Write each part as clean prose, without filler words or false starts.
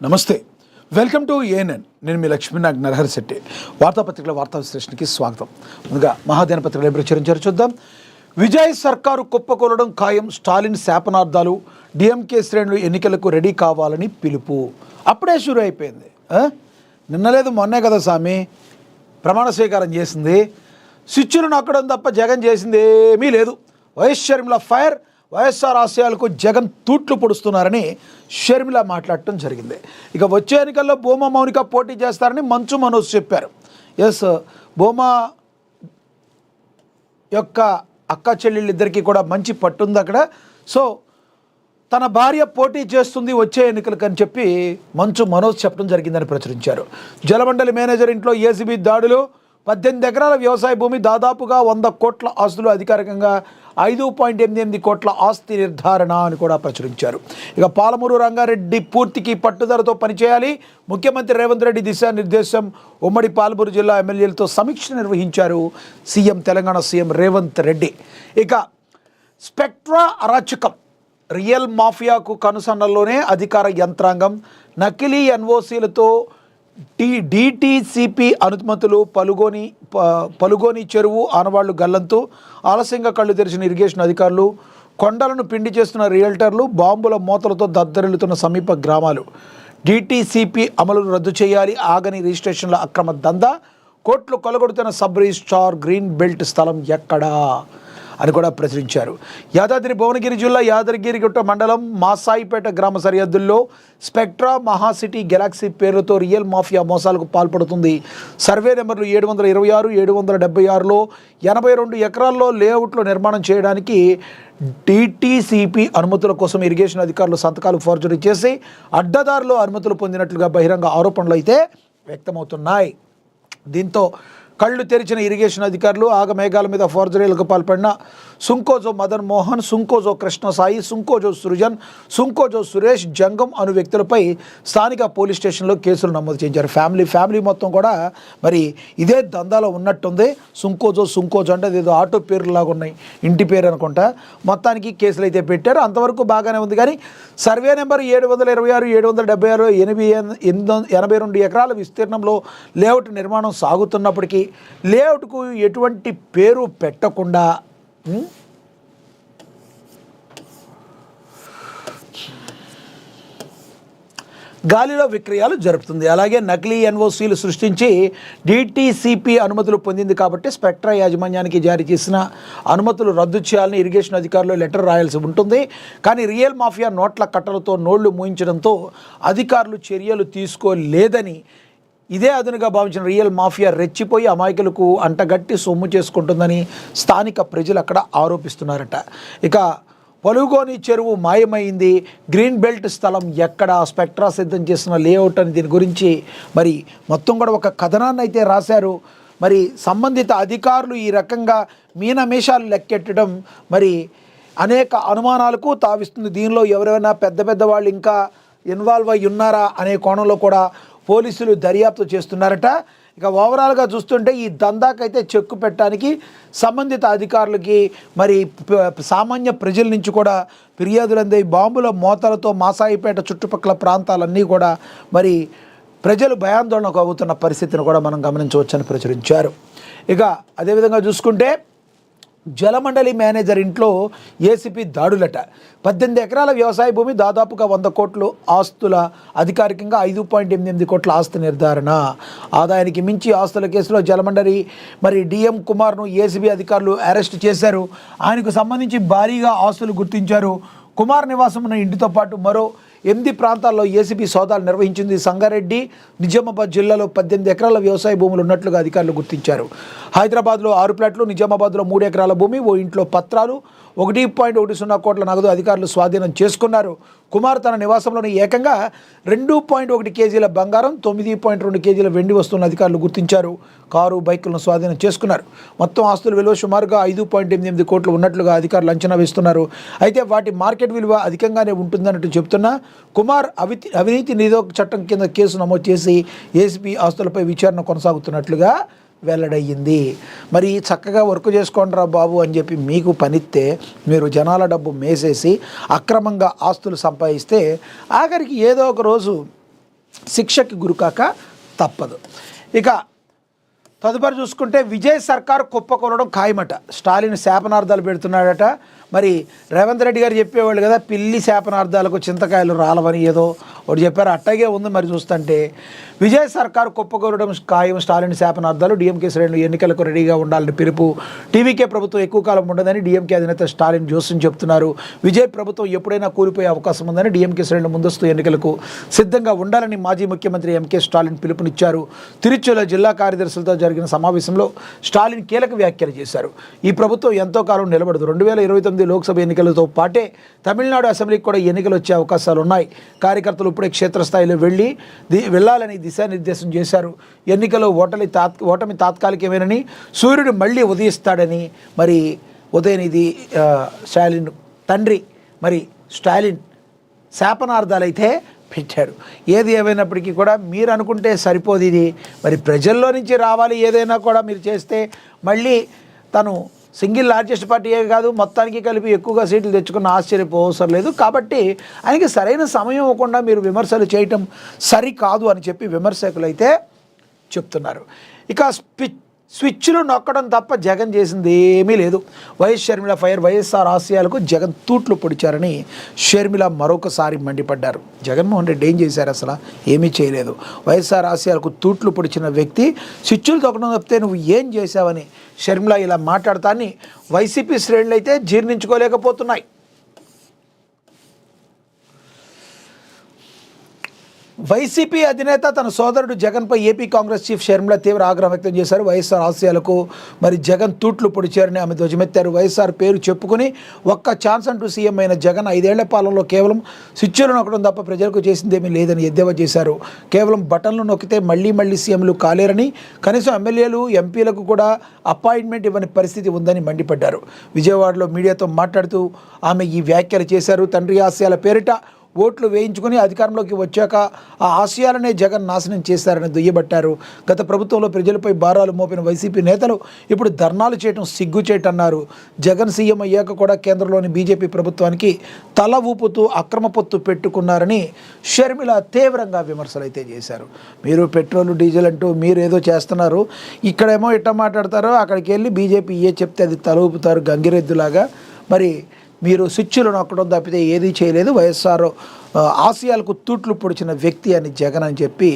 నమస్తే, welcome to ANN. నేను మీ లక్ష్మీనాగ్ నరహరి శెట్టి. వార్తాపత్రికల వార్తా విశ్లేషణకి స్వాగతం. ముందుగా మహాదిన పత్రికలు ప్రచురించారు చూద్దాం. విజయ్ సర్కారు కుప్పకూలడం ఖాయం, స్టాలిన్ శాపనార్థాలు, డిఎంకే శ్రేణులు ఎన్నికలకు రెడీ కావాలని పిలుపు. అప్పుడే షురు అయిపోయింది. నిన్న లేదు మొన్నే కదా స్వామి ప్రమాణ స్వీకారం చేసింది. స్విచ్ను నక్కడం తప్ప జగన్ చేసింది ఏమీ లేదు. వైఎస్ షర్మిల ఫైర్, వైఎస్ఆర్ ఆశయాలకు జగన్ తూట్లు పొడుస్తున్నారని షర్మిల మాట్లాడటం జరిగింది. ఇక వచ్చే ఎన్నికల్లో భూమా మౌనిక పోటీ చేస్తారని మంచు మనోజ్ చెప్పారు. ఎస్, భూమా యొక్క అక్క చెల్లెళ్ళిద్దరికీ కూడా మంచి పట్టుంది అక్కడ. సో తన భార్య పోటీ చేస్తుంది వచ్చే ఎన్నికలకు అని చెప్పి మంచు మనోజ్ చెప్పడం జరిగిందని ప్రచురించారు. జలమండలి మేనేజర్ ఇంట్లో ఏసీబీ దాడులు, 18 ఎకరాల వ్యవసాయ భూమి, దాదాపుగా 100 కోట్ల ఆస్తులు, అధికారికంగా 5.88 కోట్ల ఆస్తి నిర్ధారణ అని కూడా ప్రచురించారు. ఇక పాలమూరు రంగారెడ్డి పూర్తికి పట్టుదలతో పనిచేయాలి, ముఖ్యమంత్రి రేవంత్ రెడ్డి దిశానిర్దేశం. ఉమ్మడి పాలమూరు జిల్లా ఎమ్మెల్యేలతో సమీక్ష నిర్వహించారు తెలంగాణ సీఎం రేవంత్ రెడ్డి. ఇక స్పెక్ట్రా అరాచకం, రియల్ మాఫియాకు కనుసన్నల్లోనే అధికార యంత్రాంగం, నకిలీ ఎన్ఓసీలతో డిటిసిపి అనుమతులు, పలుగోని చెరువు ఆనవాళ్లు గల్లంతు, ఆలస్యంగా కళ్ళు తెరిచిన ఇరిగేషన్ అధికారులు, కొండలను పిండి చేస్తున్న రియల్టర్లు, బాంబుల మూతలతో దద్దరిల్లుతున్న సమీప గ్రామాలు, డిటిసిపి అమలును రద్దు చేయాలి, ఆగని రిజిస్ట్రేషన్ల అక్రమ దందా, కోట్లు కొలగొడుతున్న సబ్ రిజిస్ట్రార్, గ్రీన్ బెల్ట్ స్థలం ఎక్కడా అని కూడా ప్రచురించారు. యాదాద్రి భువనగిరి జిల్లా యాదగిరిగుట్ట మండలం మాసాయిపేట గ్రామ సరిహద్దుల్లో స్పెక్ట్రా మహాసిటీ గెలాక్సీ పేర్లతో రియల్ మాఫియా మోసాలకు పాల్పడుతుంది. సర్వే నెంబర్లు 726, 776లో 82 ఎకరాల్లో లేఅవుట్లో నిర్మాణం చేయడానికి డిటిసిపి అనుమతుల కోసం ఇరిగేషన్ అధికారులు సంతకాలు ఫోర్జరీ చేసి అడ్డదారులో అనుమతులు పొందినట్లుగా బహిరంగ ఆరోపణలు అయితే వ్యక్తమవుతున్నాయి. దీంతో కళ్ళు తెరిచిన ఇరిగేషన్ అధికారులు ఆగమేఘాల మీద ఫోర్జరీలకు పాల్పడిన సుంకోజో మదన్ మోహన్, సుంకోజో కృష్ణసాయి, సుంకోజో సృజన్, సుంకోజో సురేష్, జంగం అను వ్యక్తులపై స్థానిక పోలీస్ స్టేషన్లో కేసులు నమోదు చేశారు. ఫ్యామిలీ మొత్తం కూడా మరి ఇదే దందాలో ఉన్నట్టుంది. సుంకోజో అంటే ఏదో ఆటో పేర్లాగా ఉన్నాయి, ఇంటి పేరు అనుకుంటా. మొత్తానికి కేసులు అయితే పెట్టారు. అంతవరకు బాగానే ఉంది. కానీ సర్వే నెంబర్ 726, 776, 82 ఎకరాల విస్తీర్ణంలో లేఅవుట్ నిర్మాణం సాగుతున్నప్పటికీ లేఅవుట్కు ఎటువంటి పేరు పెట్టకుండా గాలిలో విక్రయాలు జరుపుతుంది. అలాగే నకిలీ ఎన్ఓసీలు సృష్టించి డిటిసిపి అనుమతులు పొందింది కాబట్టి స్పెక్ట్రా యాజమాన్యానికి జారీ చేసిన అనుమతులు రద్దు చేయాలని ఇరిగేషన్ అధికారులు లెటర్ రాయాల్సి ఉంటుంది. కానీ రియల్ మాఫియా నోట్ల కట్టలతో నోళ్లు మూయించడంతో అధికారులు చర్యలు తీసుకోలేదని, ఇదే అదునుగా భావించిన రియల్ మాఫియా రెచ్చిపోయి అమాయకులకు అంటగట్టి సొమ్ము చేసుకుంటుందని స్థానిక ప్రజలు అక్కడ ఆరోపిస్తున్నారట. ఇక పలుగోని చెరువు మాయమైంది, గ్రీన్ బెల్ట్ స్థలం ఎక్కడ, స్పెక్ట్రా సిద్ధం చేసిన లేఅవుట్ అని దీని గురించి మరి మొత్తం కూడా ఒక కథనాన్ని అయితే రాశారు. మరి సంబంధిత అధికారులు ఈ రకంగా మీనమేషాలు లెక్కెట్టడం మరి అనేక అనుమానాలకు తావిస్తుంది. దీనిలో ఎవరైనా పెద్ద వాళ్ళు ఇంకా ఇన్వాల్వ్ అయి ఉన్నారా అనే కోణంలో కూడా పోలీసులు దర్యాప్తు చేస్తున్నారట. ఇక ఓవరాల్గా చూస్తుంటే ఈ దందాకైతే చెక్కు పెట్టడానికి సంబంధిత అధికారులకి మరి సామాన్య ప్రజల నుంచి కూడా ఫిర్యాదులు అందాయి. బాంబుల మోతలతో మాసాయిపేట చుట్టుపక్కల ప్రాంతాలన్నీ కూడా మరి ప్రజలు భయాందోళనకు అవుతున్న పరిస్థితిని కూడా మనం గమనించవచ్చని ప్రచురించారు. ఇక అదేవిధంగా చూసుకుంటే జలమండలి మేనేజర్ ఇంట్లో ఏసీపీ దాడులట. 18 ఎకరాల వ్యవసాయ భూమి, దాదాపుగా 100 కోట్లు ఆస్తుల, అధికారికంగా 5.88 కోట్ల ఆస్తి నిర్ధారణ. ఆదాయానికి మించి ఆస్తుల కేసులో జలమండలి మరి డిఎం కుమార్ను ఏసీబీ అధికారులు అరెస్ట్ చేశారు. ఆయనకు సంబంధించి భారీగా ఆస్తులు గుర్తించారు. కుమార్ నివాసం ఉన్న ఇంటితో పాటు మరో 8 ప్రాంతాల్లో ఏసీబీ సోదాలు నిర్వహించింది. సంగారెడ్డి, నిజామాబాద్ జిల్లాలో 18 ఎకరాల వ్యవసాయ భూములు ఉన్నట్లుగా అధికారులు గుర్తించారు. హైదరాబాద్లో 6 ప్లాట్లు, నిజామాబాద్లో 3 ఎకరాల భూమి, ఓ ఇంట్లో పత్రాలు, 1.10 కోట్ల నగదు అధికారులు స్వాధీనం చేసుకున్నారు. కుమార్ తన నివాసంలోని ఏకంగా 2.1 కేజీల బంగారం, 9.2 కేజీల వెండి వస్తువులను అధికారులు గుర్తించారు. కారు, బైకులను స్వాధీనం చేసుకున్నారు. మొత్తం ఆస్తుల విలువ సుమారుగా 5.88 కోట్లు ఉన్నట్లుగా అధికారులు అంచనా వేస్తున్నారు. అయితే వాటి మార్కెట్ విలువ అధికంగానే ఉంటుందన్నట్టు చెబుతున్నా కుమార్ అవినీతి నిరోధక చట్టం కింద కేసు నమోదు చేసి ఏసీబీ ఆస్తులపై విచారణ కొనసాగుతున్నట్లుగా వెల్లడయ్యింది. మరి చక్కగా వర్క్ చేసుకోండిరా బాబు అని చెప్పి మీకు పనిస్తే మీరు జనాల డబ్బు మేసేసి అక్రమంగా ఆస్తులు సంపాదిస్తే ఆఖరికి ఏదో ఒక రోజు శిక్షకి గురికాక తప్పదు. ఇక తదుపరి చూసుకుంటే విజయ్ సర్కార్ కుప్పకూలడం ఖాయమట. స్టాలిన్ శాపనార్థాలు పెడుతున్నాడట. మరి రేవంత్ రెడ్డి గారు చెప్పేవాళ్ళు కదా, పిల్లి శాపనార్థాలకు చింతకాయలు రాలవని ఏదో ఒకటి చెప్పారు. అట్టాగే ఉంది. మరి చూస్తుంటే విజయ్ సర్కార్ కుప్పకూలడం ఖాయం. స్టాలిన్ శాపనార్థాలు. డిఎంకే శ్రేణులు ఎన్నికలకు రెడీగా ఉండాలని పిలుపు. టీవీకే ప్రభుత్వం ఎక్కువ కాలం ఉండదని డిఎంకే అధినేత స్టాలిన్ జోస్యం చెప్తున్నారు. విజయ్ ప్రభుత్వం ఎప్పుడైనా కూలిపోయే అవకాశం ఉందని డిఎంకే శ్రేణులు ముందస్తు ఎన్నికలకు సిద్ధంగా ఉండాలని మాజీ ముఖ్యమంత్రి ఎంకే స్టాలిన్ పిలుపునిచ్చారు. తిరుచుల జిల్లా కార్యదర్శులతో జరిగిన సమావేశంలో స్టాలిన్ కీలక వ్యాఖ్యలు చేశారు. ఈ ప్రభుత్వం ఎంతో కాలం నిలబడదు. 2029 లోక్సభ ఎన్నికలతో పాటే తమిళనాడు అసెంబ్లీకి కూడా ఎన్నికలు వచ్చే అవకాశాలు ఉన్నాయి. కార్యకర్తలు ఇప్పుడే క్షేత్రస్థాయిలో వెళ్ళాలని దిశానిర్దేశం చేశారు. ఎన్నికల్లో ఓటమి తాత్కాలికమేనని, సూర్యుడు మళ్ళీ ఉదయిస్తాడని మరి ఉదయనిధి స్టాలిన్ తండ్రి మరి స్టాలిన్ శాపనార్థాలైతే పెట్టారు. ఏది ఏమైనప్పటికీ కూడా మీరు అనుకుంటే సరిపోదు. ఇది మరి ప్రజల్లో నుంచి రావాలి. ఏదైనా కూడా మీరు చేస్తే మళ్ళీ తను సింగిల్ లార్జెస్ట్ పార్టీయే కాదు, మొత్తానికి కలిపి ఎక్కువగా సీట్లు తెచ్చుకున్న ఆశ్చర్యపోవసరం లేదు. కాబట్టి ఆయనకి సరైన సమయం ఇవ్వకుండా మీరు విమర్శలు చేయటం సరికాదు అని చెప్పి విమర్శకులు అయితే చెప్తున్నారు. ఇక స్విచ్లు నొక్కడం తప్ప జగన్ చేసింది ఏమీ లేదు. YS Sharmila fire. వైఎస్ఆర్ ఆశయాలకు జగన్ తూట్లు పొడిచారని షర్మిల మరొకసారి మండిపడ్డారు. జగన్మోహన్ రెడ్డి ఏం చేశారు? అసలు ఏమీ చేయలేదు. వైఎస్ఆర్ ఆశయాలకు తూట్లు పొడిచిన వ్యక్తి స్విచ్లు తొక్కడం తప్పితే నువ్వు ఏం చేశావని షర్మిల ఇలా మాట్లాడతాన్ని వైసీపీ శ్రేణులు అయితే జీర్ణించుకోలేకపోతున్నాయి. వైసీపీ అధినేత తన సోదరుడు జగన్పై ఏపీ కాంగ్రెస్ చీఫ్ షర్మిల తీవ్ర ఆగ్రహం వ్యక్తం చేశారు. వైఎస్ఆర్ ఆశయాలకు మరి జగన్ తూట్లు పొడిచారని ఆమె ధ్వజమెత్తారు. వైఎస్ఆర్ పేరు చెప్పుకుని ఒక్క ఛాన్స్ అంటూ సీఎం అయిన జగన్ 5 ఏళ్ల పాలనలో కేవలం స్విచ్లు నొక్కడం తప్ప ప్రజలకు చేసిందేమీ లేదని ఎద్దేవా చేశారు. కేవలం బటన్లు నొక్కితే మళ్ళీ సీఎంలు కాలేరని, కనీసం ఎమ్మెల్యేలు ఎంపీలకు కూడా అపాయింట్మెంట్ ఇవ్వని పరిస్థితి ఉందని మండిపడ్డారు. విజయవాడలో మీడియాతో మాట్లాడుతూ ఆమె ఈ వ్యాఖ్యలు చేశారు. తండ్రి ఆశయాల పేరిట ఓట్లు వేయించుకుని అధికారంలోకి వచ్చాక ఆ ఆశయాలనే జగన్ నాశనం చేశారని దుయ్యబట్టారు. గత ప్రభుత్వంలో ప్రజలపై భారాలు మోపిన వైసీపీ నేతలు ఇప్పుడు ధర్నాలు చేయడం సిగ్గుచేటన్నారు. జగన్ సీఎం అయ్యాక కూడా కేంద్రంలోని బీజేపీ ప్రభుత్వానికి తల ఊపుతూ అక్రమ పొత్తు పెట్టుకున్నారని షర్మిల తీవ్రంగా విమర్శలు అయితే చేశారు. మీరు పెట్రోల్ డీజిల్ అంటూ మీరు ఏదో చేస్తున్నారు, ఇక్కడేమో ఇట్ట మాట్లాడతారో అక్కడికి వెళ్ళి బీజేపీ ఏ చెప్తే అది తల ఊపుతారు గంగిరెద్దులాగా. మరి మీరు స్విచ్లు నొక్కడం తప్పితే ఏదీ చేయలేదు. వైఎస్ఆర్ ఆశయాలకు తూట్లు పొడిచిన వ్యక్తి అని జగన్ అని చెప్పి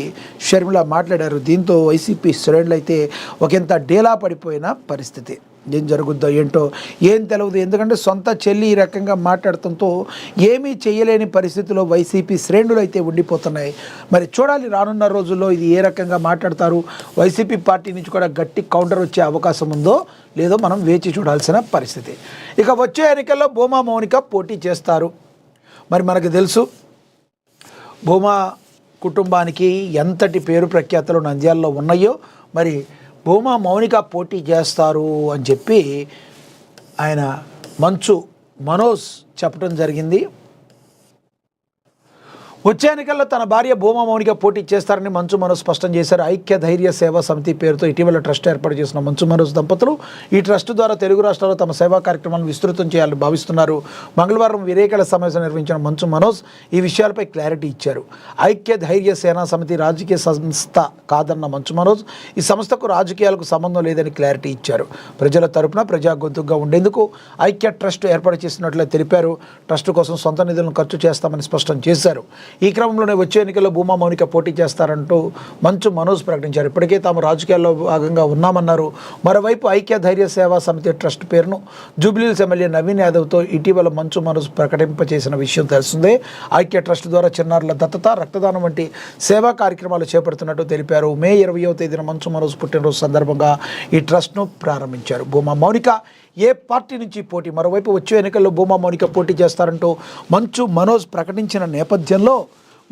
షర్మిల మాట్లాడారు. దీంతో వైసీపీ శ్రేణులు అయితే ఒకంత డేలా పడిపోయిన పరిస్థితి. ఏం జరుగుద్దో ఏంటో ఏం తెలియదు. ఎందుకంటే సొంత చెల్లి ఈ రకంగా మాట్లాడటంతో ఏమీ చేయలేని పరిస్థితిలో వైసీపీ శ్రేణులు అయితే ఉండిపోతున్నాయి. మరి చూడాలి రానున్న రోజుల్లో ఇది ఏ రకంగా మాట్లాడతారు. వైసీపీ పార్టీ నుంచి కూడా గట్టి కౌంటర్ వచ్చే అవకాశం ఉందో లేదో మనం వేచి చూడాల్సిన పరిస్థితి. ఇక వచ్చే ఎన్నికల్లో భూమా మౌనిక పోటీ చేస్తారు. మరి మనకు తెలుసు భూమా కుటుంబానికి ఎంతటి పేరు ప్రఖ్యాతలు నంద్యాలలో ఉన్నాయో. మరి భూమా మౌనిక పోటీ చేస్తారు అని చెప్పి ఆయన మంచు మనోజ్ చెప్పడం జరిగింది. వచ్చే ఎన్నికల్లో తన భార్య భూమా మౌనిక పోటీ చేస్తారని మంచు మనోజ్ స్పష్టం చేశారు. ఐక్య ధైర్య సేవా సమితి పేరుతో ఇటీవల ట్రస్ట్ ఏర్పాటు చేసిన మంచు మనోజ్ దంపతులు ఈ ట్రస్ట్ ద్వారా తెలుగు రాష్ట్రాల్లో తమ సేవా కార్యక్రమాలను విస్తృతం చేయాలని భావిస్తున్నారు. మంగళవారం విలేకరుల సమావేశం నిర్వహించిన మంచు మనోజ్ ఈ విషయాలపై క్లారిటీ ఇచ్చారు. ఐక్య ధైర్య సేనా సమితి రాజకీయ సంస్థ కాదన్న మంచు మనోజ్ ఈ సంస్థకు రాజకీయాలకు సంబంధం లేదని క్లారిటీ ఇచ్చారు. ప్రజల తరపున ప్రజా గొంతుగా ఉండేందుకు ఐక్య ట్రస్ట్ ఏర్పాటు చేసినట్లు తెలిపారు. ట్రస్ట్ కోసం సొంత నిధులను ఖర్చు చేస్తామని స్పష్టం చేశారు. ఈ క్రమంలోనే వచ్చే ఎన్నికల్లో భూమా మౌనిక పోటీ చేస్తారంటూ మంచు మనోజ్ ప్రకటించారు. ఇప్పటికే తాము రాజకీయాల్లో భాగంగా ఉన్నామన్నారు. మరోవైపు ఐక్య ధైర్య సేవా సమితి ట్రస్ట్ పేరును జూబ్లీహిల్స్ ఎమ్మెల్యే నవీన్ యాదవ్తో ఇటీవల మంచు మనోజ్ ప్రకటింపచేసిన విషయం తెలిసిందే. ఐక్య ట్రస్ట్ ద్వారా చిన్నారుల దత్తత, రక్తదానం వంటి సేవా కార్యక్రమాలు చేపడుతున్నట్టు తెలిపారు. మే 20వ తేదీన మంచు మనోజ్ పుట్టినరోజు సందర్భంగా ఈ ట్రస్ట్ను ప్రారంభించారు. భూమా మౌనిక ఏ పార్టీ నుంచి పోటీ? మరోవైపు వచ్చే ఎన్నికల్లో భూమా మౌనిక పోటీ చేస్తారంటూ మంచు మనోజ్ ప్రకటించిన నేపథ్యంలో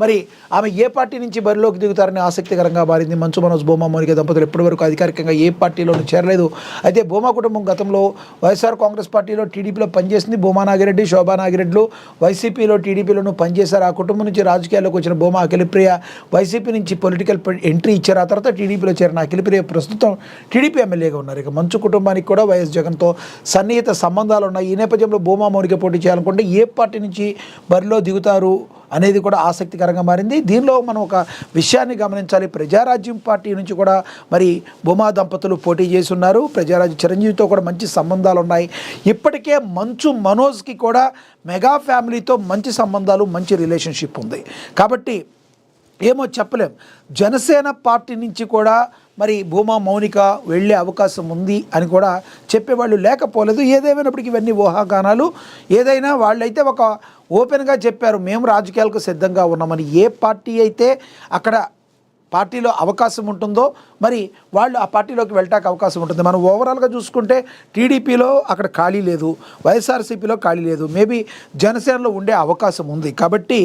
మరి ఆమె ఏ పార్టీ నుంచి బరిలోకి దిగుతారని ఆసక్తికరంగా మారింది. మంచు మనోజ్ భూమా మౌనిక దంపతులు ఇప్పటివరకు అధికారికంగా ఏ పార్టీలోనూ చేరలేదు. అయితే భూమా కుటుంబం గతంలో వైఎస్ఆర్ కాంగ్రెస్ పార్టీలో టీడీపీలో పనిచేసింది. భూమా నాగిరెడ్డి, శోభా నాగిరెడ్డిలు వైసీపీలో టీడీపీలోనూ పనిచేశారు. ఆ కుటుంబం నుంచి రాజకీయాల్లోకి వచ్చిన భూమా అఖిలప్రియ వైసీపీ నుంచి పొలిటికల్ ఎంట్రీ ఇచ్చారు. ఆ తర్వాత టీడీపీలో చేరిన అఖిలప్రియ ప్రస్తుతం టీడీపీ ఎమ్మెల్యేగా ఉన్నారు. ఇక మంచు కుటుంబానికి కూడా వైఎస్ జగన్తో సన్నిహిత సంబంధాలు ఉన్నాయి. ఈ నేపథ్యంలో భూమా మౌనిక పోటీ చేయాలనుకుంటే ఏ పార్టీ నుంచి బరిలో దిగుతారు అనేది కూడా ఆసక్తికరంగా మారింది. దీనిలో మనం ఒక విషయాన్ని గమనించాలి. ప్రజారాజ్యం పార్టీ నుంచి కూడా మరి భూమా దంపతులు పోటీ చేసి ఉన్నారు. ప్రజారాజ్యం చిరంజీవితో కూడా మంచి సంబంధాలు ఉన్నాయి. ఇప్పటికే మంచు మనోజ్కి కూడా మెగా ఫ్యామిలీతో మంచి సంబంధాలు, మంచి రిలేషన్షిప్ ఉంది. కాబట్టి ఏమో చెప్పలేం. జనసేన పార్టీ నుంచి కూడా మరి భూమా మౌనిక వెళ్ళే అవకాశం ఉంది అని కూడా చెప్పేవాళ్ళు లేకపోలేదు. ఏదేమైనప్పటికీ ఇవన్నీ ఊహాగానాలు. ఏదైనా వాళ్ళైతే ఒక ఓపెన్గా చెప్పారు, మేము రాజకీయాలకు సిద్ధంగా ఉన్నామని. ఏ పార్టీ అయితే అక్కడ పార్టీలో అవకాశం ఉంటుందో మరి వాళ్ళు ఆ పార్టీలోకి వెళ్ళటానికి అవకాశం ఉంటుంది. మనం ఓవరాల్గా చూసుకుంటే టీడీపీలో అక్కడ ఖాళీ లేదు, వైఎస్ఆర్సీపీలో ఖాళీ లేదు. మేబీ జనసేనలో ఉండే అవకాశం ఉంది. కాబట్టి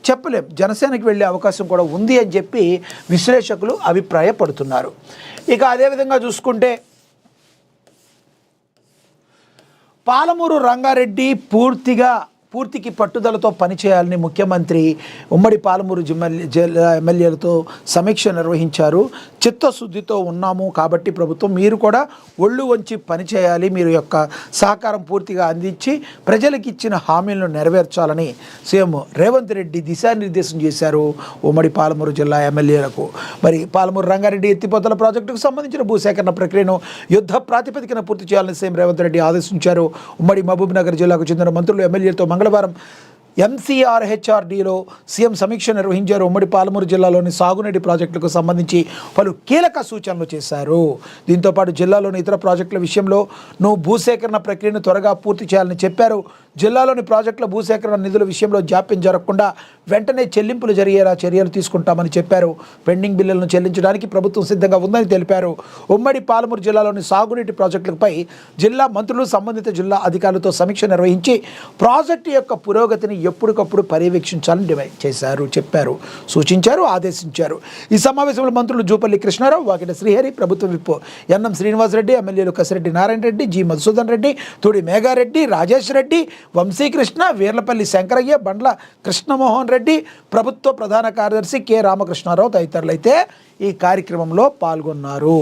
చెప్పలేం, జనసేనకి వెళ్ళే అవకాశం కూడా ఉంది అని చెప్పి విశ్లేషకులు అభిప్రాయపడుతున్నారు. ఇక అదేవిధంగా చూసుకుంటే పాలమూరు రంగారెడ్డి పూర్తికి పట్టుదలతో పనిచేయాలని ముఖ్యమంత్రి ఉమ్మడి పాలమూరు జిల్లా ఎమ్మెల్యేలతో సమీక్ష నిర్వహించారు. చిత్తశుద్ధితో ఉన్నాము కాబట్టి ప్రభుత్వం మీరు కూడా ఒళ్ళు వంచి పనిచేయాలి, మీరు యొక్క సహకారం పూర్తిగా అందించి ప్రజలకు ఇచ్చిన హామీలను నెరవేర్చాలని సీఎం రేవంత్ రెడ్డి దిశానిర్దేశం చేశారు ఉమ్మడి పాలమూరు జిల్లా ఎమ్మెల్యేలకు. మరి పాలమూరు రంగారెడ్డి ఎత్తిపోతల ప్రాజెక్టుకు సంబంధించిన భూసేకరణ ప్రక్రియను యుద్ధ ప్రాతిపదికన పూర్తి చేయాలని సీఎం రేవంత్ రెడ్డి ఆదేశించారు. ఉమ్మడి మహబూబ్నగర్ జిల్లాకు చెందిన మంత్రులు ఎమ్మెల్యేలతో మంగళవారం ఎంసీఆర్హెచ్ఆర్డీలో సీఎం సమీక్ష నిర్వహించారు. ఉమ్మడి పాలమూరు జిల్లాలోని సాగునీటి ప్రాజెక్టులకు సంబంధించి పలు కీలక సూచనలు చేశారు. దీంతోపాటు జిల్లాలోని ఇతర ప్రాజెక్టుల విషయంలో భూసేకరణ ప్రక్రియను త్వరగా పూర్తి చేయాలని చెప్పారు. జిల్లాలోని ప్రాజెక్టుల భూసేకరణ నిధుల విషయంలో జాప్యం జరగకుండా వెంటనే చెల్లింపులు జరిగేలా చర్యలు తీసుకుంటామని చెప్పారు. పెండింగ్ బిల్లులను చెల్లించడానికి ప్రభుత్వం సిద్ధంగా ఉందని తెలిపారు. ఉమ్మడి పాలమూరు జిల్లాలోని సాగునీటి ప్రాజెక్టులపై జిల్లా మంత్రులు సంబంధిత జిల్లా అధికారులతో సమీక్ష నిర్వహించి ప్రాజెక్టు యొక్క పురోగతిని ఎప్పటికప్పుడు పర్యవేక్షించాలని సూచించారు, ఆదేశించారు. ఈ సమావేశంలో మంత్రులు జూపల్లి కృష్ణారావు, వాకిట శ్రీహరి, ప్రభుత్వ విప్ ఎన్ఎం శ్రీనివాసరెడ్డి, ఎమ్మెల్యేలు కసిరెడ్డి నారాయణ రెడ్డి, జి మధుసూదన్ రెడ్డి, తూడి మేఘారెడ్డి, రాజేష్ రెడ్డి, వంశీకృష్ణ, వీర్లపల్లి శంకరయ్య, బండ్ల కృష్ణమోహన్ రెడ్డి, ప్రభుత్వ ప్రధాన కార్యదర్శి కె రామకృష్ణారావు తదితరులైతే ఈ కార్యక్రమంలో పాల్గొన్నారు.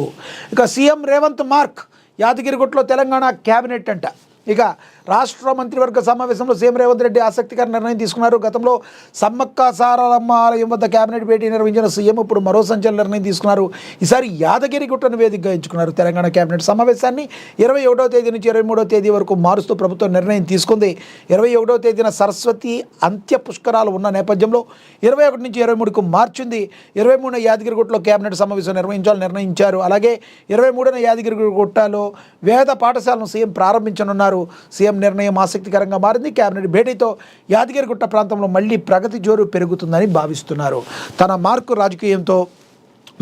ఇక సీఎం రేవంత్ మార్క్ యాదగిరిగుట్టలో తెలంగాణ క్యాబినెట్ అంట. ఇక రాష్ట్ర మంత్రివర్గ సమావేశంలో సీఎం రేవంత్ రెడ్డి ఆసక్తికర నిర్ణయం తీసుకున్నారు. గతంలో సమ్మక్క సారలమ్మ ఆలయం వద్ద కేబినెట్ భేటీ నిర్వహించిన సీఎం ఇప్పుడు మరో సంచలన నిర్ణయం తీసుకున్నారు. ఈసారి యాదగిరిగుట్టను వేదికగా ఎంచుకున్నారు. తెలంగాణ కేబినెట్ సమావేశాన్ని 21వ తేదీ నుంచి 23వ తేదీ వరకు మారుస్తూ ప్రభుత్వం నిర్ణయం తీసుకుంది. 21వ తేదీన సరస్వతి అంత్య పుష్కరాలు ఉన్న నేపథ్యంలో 21 నుంచి 23కు మార్చింది. 23న యాదగిరిగుట్టలో కేబినెట్ సమావేశం నిర్వహించాలని నిర్ణయించారు. అలాగే 23న యాదగిరిగుట్టలో వేద పాఠశాలను సీఎం ప్రారంభించనున్నారు. సీఎం నిర్ణయం ఆసక్తికరంగా మారింది. కేబినెట్ భేటీతో యాదగిరిగుట్ట ప్రాంతంలో మళ్లీ ప్రగతి జోరు పెరుగుతుందని భావిస్తున్నారు. తన మార్కు రాజకీయంతో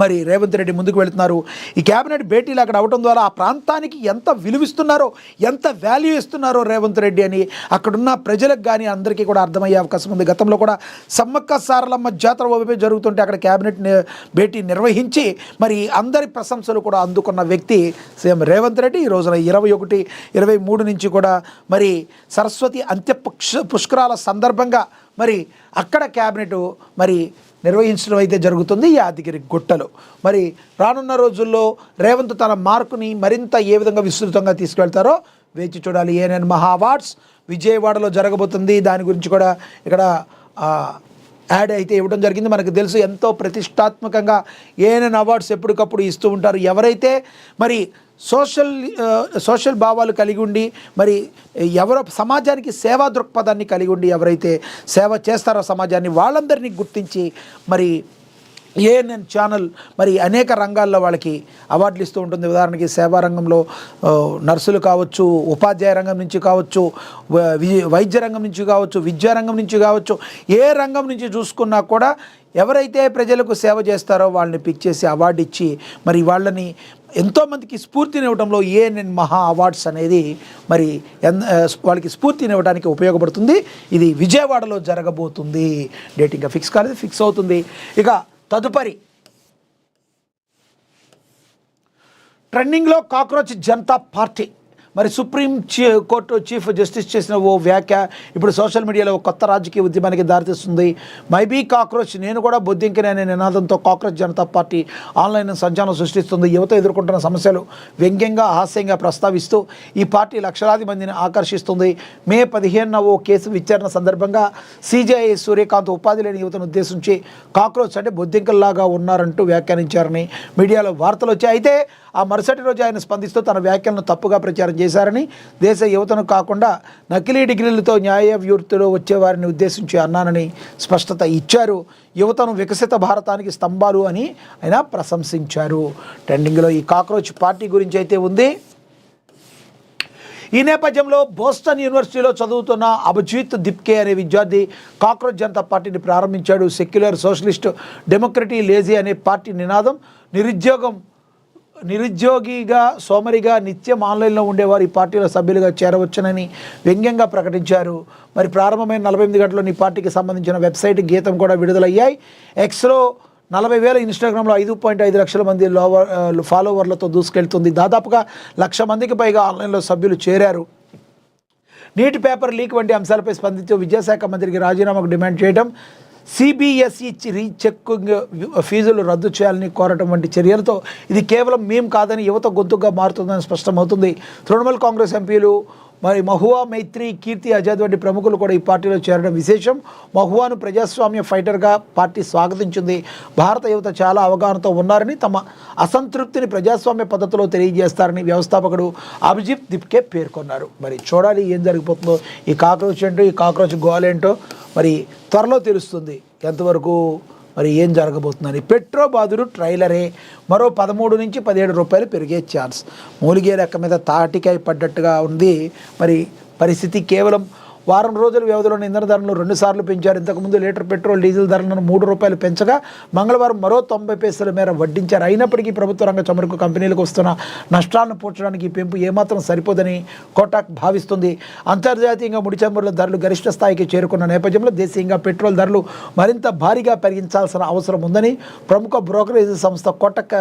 మరి రేవంత్ రెడ్డి ముందుకు వెళుతున్నారు. ఈ కేబినెట్ భేటీలు అక్కడ అవడం ద్వారా ఆ ప్రాంతానికి ఎంత విలువిస్తున్నారో, ఎంత వాల్యూ ఇస్తున్నారో రేవంత్ రెడ్డి అని అక్కడున్న ప్రజలకు కానీ అందరికీ కూడా అర్థమయ్యే అవకాశం ఉంది. గతంలో కూడా సమ్మక్క సారలమ్మ జాతర ఓవైపు జరుగుతుంటే అక్కడ కేబినెట్ భేటీ నిర్వహించి మరి అందరి ప్రశంసలు కూడా అందుకున్న వ్యక్తి సీఎం రేవంత్ రెడ్డి. ఈ రోజున 21, 23 నుంచి కూడా మరి సరస్వతి అంత్య పుష్కరాల సందర్భంగా మరి అక్కడ కేబినెట్ మరి నిర్వహించడం అయితే జరుగుతుంది యాదగిరిగుట్టలో. మరి రానున్న రోజుల్లో రేవంత్ తన మార్కుని మరింత ఏ విధంగా విస్తృతంగా తీసుకెళ్తారో వేచి చూడాలి. ఏఎన్ఎన్ మహా అవార్డ్స్ విజయవాడలో జరగబోతుంది. దాని గురించి కూడా ఇక్కడ యాడ్ అయితే ఇవ్వడం జరిగింది. మనకు తెలుసు ఎంతో ప్రతిష్టాత్మకంగా ఏఎన్ఎన్ అవార్డ్స్ ఎప్పటికప్పుడు ఇస్తూ ఉంటారు. ఎవరైతే మరి సోషల్ భావాలు కలిగి ఉండి మరి ఎవరో సమాజానికి సేవా దృక్పథాన్ని కలిగి ఉండి ఎవరైతే సేవ చేస్తారో సమాజాన్ని, వాళ్ళందరినీ గుర్తించి మరి ఏఎన్ఎన్ ఛానల్ మరి అనేక రంగాల్లో వాళ్ళకి అవార్డులు ఇస్తూ ఉంటుంది. ఉదాహరణకి సేవా రంగంలో నర్సులు కావచ్చు, ఉపాధ్యాయ రంగం నుంచి కావచ్చు, వైద్య రంగం నుంచి కావచ్చు, విద్యారంగం నుంచి కావచ్చు, ఏ రంగం నుంచి చూసుకున్నా కూడా ఎవరైతే ప్రజలకు సేవ చేస్తారో వాళ్ళని పిక్ చేసి అవార్డు ఇచ్చి మరి వాళ్ళని ఎంతోమందికి స్ఫూర్తినివ్వడంలో ఏఎన్ఎన్ మహా అవార్డ్స్ అనేది మరి వాళ్ళకి స్ఫూర్తినివ్వడానికి ఉపయోగపడుతుంది. ఇది విజయవాడలో జరగబోతుంది. డేట్ ఇంకా ఫిక్స్ కాలేదు, ఫిక్స్ అవుతుంది. ఇక తదుపరి ట్రెండింగ్లో కాక్రోచ్ జనతా పార్టీ మరి కోర్టు చీఫ్ జస్టిస్ చేసిన ఓ వ్యాఖ్య ఇప్పుడు సోషల్ మీడియాలో ఒక కొత్త రాజకీయ ఉద్యమానికి దారితీస్తుంది. మైబీ కాక్రోచ్, నేను కూడా బొద్దింకనే అనే నినాదంతో కాక్రోచ్ జనతా పార్టీ ఆన్లైన్ సంచలనం సృష్టిస్తుంది. యువత ఎదుర్కొంటున్న సమస్యలు వ్యంగ్యంగా హాస్యంగా ప్రస్తావిస్తూ ఈ పార్టీ లక్షలాది మందిని ఆకర్షిస్తుంది. మే 15న ఓ కేసు విచారణ సందర్భంగా సిజేఐ సూర్యకాంత్ ఉపాధి లేని యువతను ఉద్దేశించి కాక్రోచ్ అంటే బొద్దింకల్లాగా ఉన్నారంటూ వ్యాఖ్యానించారని మీడియాలో వార్తలు వచ్చాయి. అయితే ఆ మరుసటి రోజు ఆయన స్పందిస్తూ తన వ్యాఖ్యలను తప్పుగా ప్రచారం చేశారని, దేశ యువతను కాకుండా నకిలీ డిగ్రీలతో న్యాయ వ్యూర్తిలో వచ్చేవారిని ఉద్దేశించి అన్నానని స్పష్టత ఇచ్చారు. యువతను వికసిత భారతానికి స్తంభాలు అని ఆయన ప్రశంసించారు. ట్రెండింగ్లో ఈ కాక్రోచ్ పార్టీ గురించి అయితే ఉంది. ఈ నేపథ్యంలో బోస్టన్ యూనివర్సిటీలో చదువుతున్న అభిజిత్ దిప్కే అనే విద్యార్థి కాక్రోచ్ జనతా పార్టీని ప్రారంభించాడు. సెక్యులర్ సోషలిస్ట్ డెమోక్రటీ లేజీ అనే పార్టీ నినాదం నిరుద్యోగిగా సోమరిగా నిత్యం ఆన్లైన్లో ఉండేవారు ఈ పార్టీలో సభ్యులుగా చేరవచ్చునని వ్యంగ్యంగా ప్రకటించారు. మరి ప్రారంభమైన 48 గంటల్లో ఈ పార్టీకి సంబంధించిన వెబ్సైట్ గీతం కూడా విడుదలయ్యాయి. ఎక్స్లో 40,000, ఇన్స్టాగ్రామ్లో 5.5 లక్షల మంది ఫాలోవర్లతో దూసుకెళ్తుంది. దాదాపుగా 1,00,000 మందికి పైగా ఆన్లైన్లో సభ్యులు చేరారు. నీట్ పేపర్ లీక్ వంటి అంశాలపై స్పందించే విద్యాశాఖ మంత్రికి రాజీనామాకు డిమాండ్ చేయడం, సిబిఎస్ఈ రీచెక్కింగ్ ఫీజులు రద్దు చేయాలని కోరటం వంటి చర్యలతో ఇది కేవలం మేం కాదని యువత గొంతుగా మారుతుందని స్పష్టమవుతుంది. తృణమూల్ కాంగ్రెస్ ఎంపీలు మరి మహువా మైత్రి, కీర్తి ఆజాద్ వంటి ప్రముఖులు కూడా ఈ పార్టీలో చేరడం విశేషం. మహువాను ప్రజాస్వామ్య ఫైటర్గా పార్టీ స్వాగతించింది. భారత యువత చాలా అవగాహనతో ఉన్నారని, తమ అసంతృప్తిని ప్రజాస్వామ్య పద్ధతిలో తెలియజేస్తారని వ్యవస్థాపకుడు అభిజిత్ దిప్కే పేర్కొన్నారు. మరి చూడాలి ఏం జరిగిపోతుందో. ఈ కాక్రోచ్ ఏంటో, ఈ కాక్రోచ్ గోలేంటో మరి త్వరలో తెలుస్తుంది ఎంతవరకు మరి ఏం జరగబోతుందని. పెట్రో బాదురు ట్రైలరే, మరో 13 నుంచి 17 రూపాయలు పెరిగే ఛాన్స్. మూలిగే లెక్క మీద తాటికాయ పడ్డట్టుగా ఉంది మరి పరిస్థితి. కేవలం వారం రోజుల వ్యవధిలోని ఇంధన ధరలను 2 సార్లు పెంచారు. ఇంతకుముందు లీటర్ పెట్రోల్ డీజిల్ ధరలను 3 రూపాయలు పెంచగా మంగళవారం మరో 90 పైసల మేర వడ్డించారు. అయినప్పటికీ ప్రభుత్వ రంగ చమురుకు కంపెనీలకు వస్తున్న నష్టాలను పూడ్చడానికి ఈ పెంపు ఏమాత్రం సరిపోదని కోటాక్ భావిస్తుంది. అంతర్జాతీయంగా ముడి చమురుల ధరలు గరిష్ట స్థాయికి చేరుకున్న నేపథ్యంలో దేశీయంగా పెట్రోల్ ధరలు మరింత భారీగా పెరిగించాల్సిన అవసరం ఉందని ప్రముఖ బ్రోకరేజ్ సంస్థ కోటక్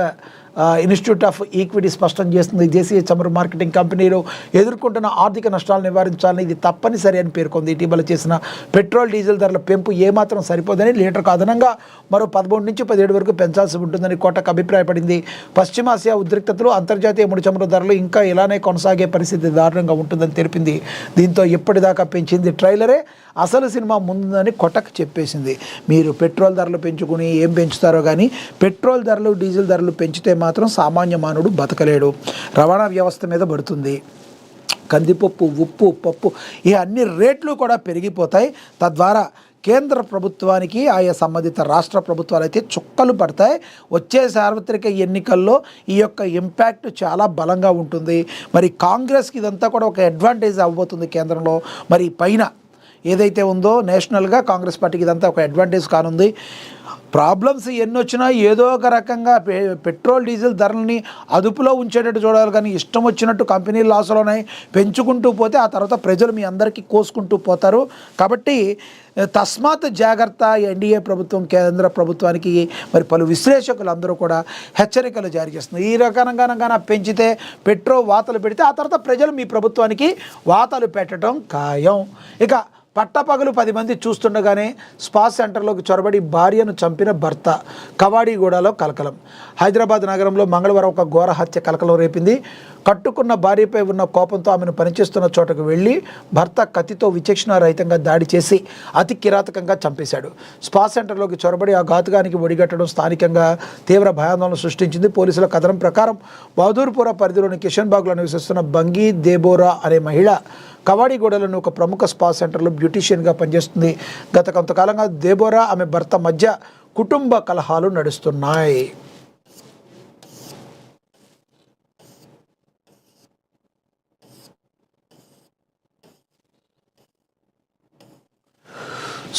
ఇన్స్టిట్యూట్ ఆఫ్ ఈక్విటీ స్పష్టం చేస్తుంది. దేశీయ చమురు మార్కెటింగ్ కంపెనీలు ఎదుర్కొంటున్న ఆర్థిక నష్టాలు నివారించాలని ఇది తప్పనిసరి అని పేర్కొంది. ఇటీవల చేసిన పెట్రోల్ డీజిల్ ధరల పెంపు ఏమాత్రం సరిపోదని, లీటర్కు అదనంగా మరో 13 నుంచి 17 వరకు పెంచాల్సి ఉంటుందని కోటక్ అభిప్రాయపడింది. పశ్చిమాసియా ఉద్రిక్తతలు, అంతర్జాతీయ ముడి చమురు ధరలు ఇంకా ఇలానే కొనసాగే పరిస్థితి దారుణంగా ఉంటుందని తెలిపింది. దీంతో ఇప్పటిదాకా పెంచింది ట్రైలరే, అసలు సినిమా ముందని కోటక్ చెప్పేసింది. మీరు పెట్రోల్ ధరలు పెంచుకుని ఏం పెంచుతారో కానీ పెట్రోల్ ధరలు డీజిల్ ధరలు పెంచితే మాత్రం సామాన్య మానవుడు బతకలేడు. రవాణా వ్యవస్థ మీద పడుతుంది. కందిపప్పు, ఉప్పు, పప్పు ఈ అన్ని రేట్లు కూడా పెరిగిపోతాయి. తద్వారా కేంద్ర ప్రభుత్వానికి ఆయా సంబంధిత రాష్ట్ర ప్రభుత్వాలు అయితే చుక్కలు పడతాయి. వచ్చే సార్వత్రిక ఎన్నికల్లో ఈ యొక్క ఇంపాక్ట్ చాలా బలంగా ఉంటుంది. మరి కాంగ్రెస్కి ఇదంతా కూడా ఒక అడ్వాంటేజ్ అవ్వబోతుంది కేంద్రంలో. మరి పైన ఏదైతే ఉందో నేషనల్గా కాంగ్రెస్ పార్టీకి ఇదంతా ఒక అడ్వాంటేజ్ కానుంది. ప్రాబ్లమ్స్ ఎన్ని వచ్చినా ఏదో ఒక రకంగా పెట్రోల్ డీజిల్ ధరలని అదుపులో ఉంచేటట్టు చూడాలి. కానీ ఇష్టం వచ్చినట్టు కంపెనీలు లాసులోనే పెంచుకుంటూ పోతే ఆ తర్వాత ప్రజలు మీ అందరికీ కోసుకుంటూ పోతారు. కాబట్టి తస్మాత్ జాగ్రత్త. ఎన్డీఏ ప్రభుత్వం కేంద్ర ప్రభుత్వానికి మరి పలు విశ్లేషకులు అందరూ కూడా హెచ్చరికలు జారీ చేస్తున్నారు. ఈ రకంగా పెంచితే పెట్రోల్ వాతలు పెడితే ఆ తర్వాత ప్రజలు మీ ప్రభుత్వానికి వాతలు పెట్టడం ఖాయం. ఇక పట్టపగలు 10 మంది చూస్తుండగానే స్పా సెంటర్లోకి చొరబడి భార్యను చంపిన భర్త. కవాడిగూడలో కలకలం. హైదరాబాద్ నగరంలో మంగళవారం ఒక ఘోర హత్య కలకలం రేపింది. కట్టుకున్న భార్యపై ఉన్న కోపంతో ఆమెను పనిచేస్తున్న చోటకు వెళ్ళి భర్త కత్తితో విచక్షణారహితంగా దాడి చేసి అతి కిరాతకంగా చంపేశాడు. స్పా సెంటర్లోకి చొరబడి ఆ ఘాతుకానికి ఒడిగట్టడం స్థానికంగా తీవ్ర భయాందోళన సృష్టించింది. పోలీసుల కథనం ప్రకారం బహదూర్పుర పరిధిలోని కిషన్బాగ్లో నివసిస్తున్న బంగీ దేబోరా అనే మహిళ కవాడిగూడలోని ఒక ప్రముఖ స్పా సెంటర్లో బ్యూటీషియన్గా పనిచేస్తుంది. గత కొంతకాలంగా దేబోరా ఆమె భర్త మధ్య కుటుంబ కలహాలు నడుస్తున్నాయి.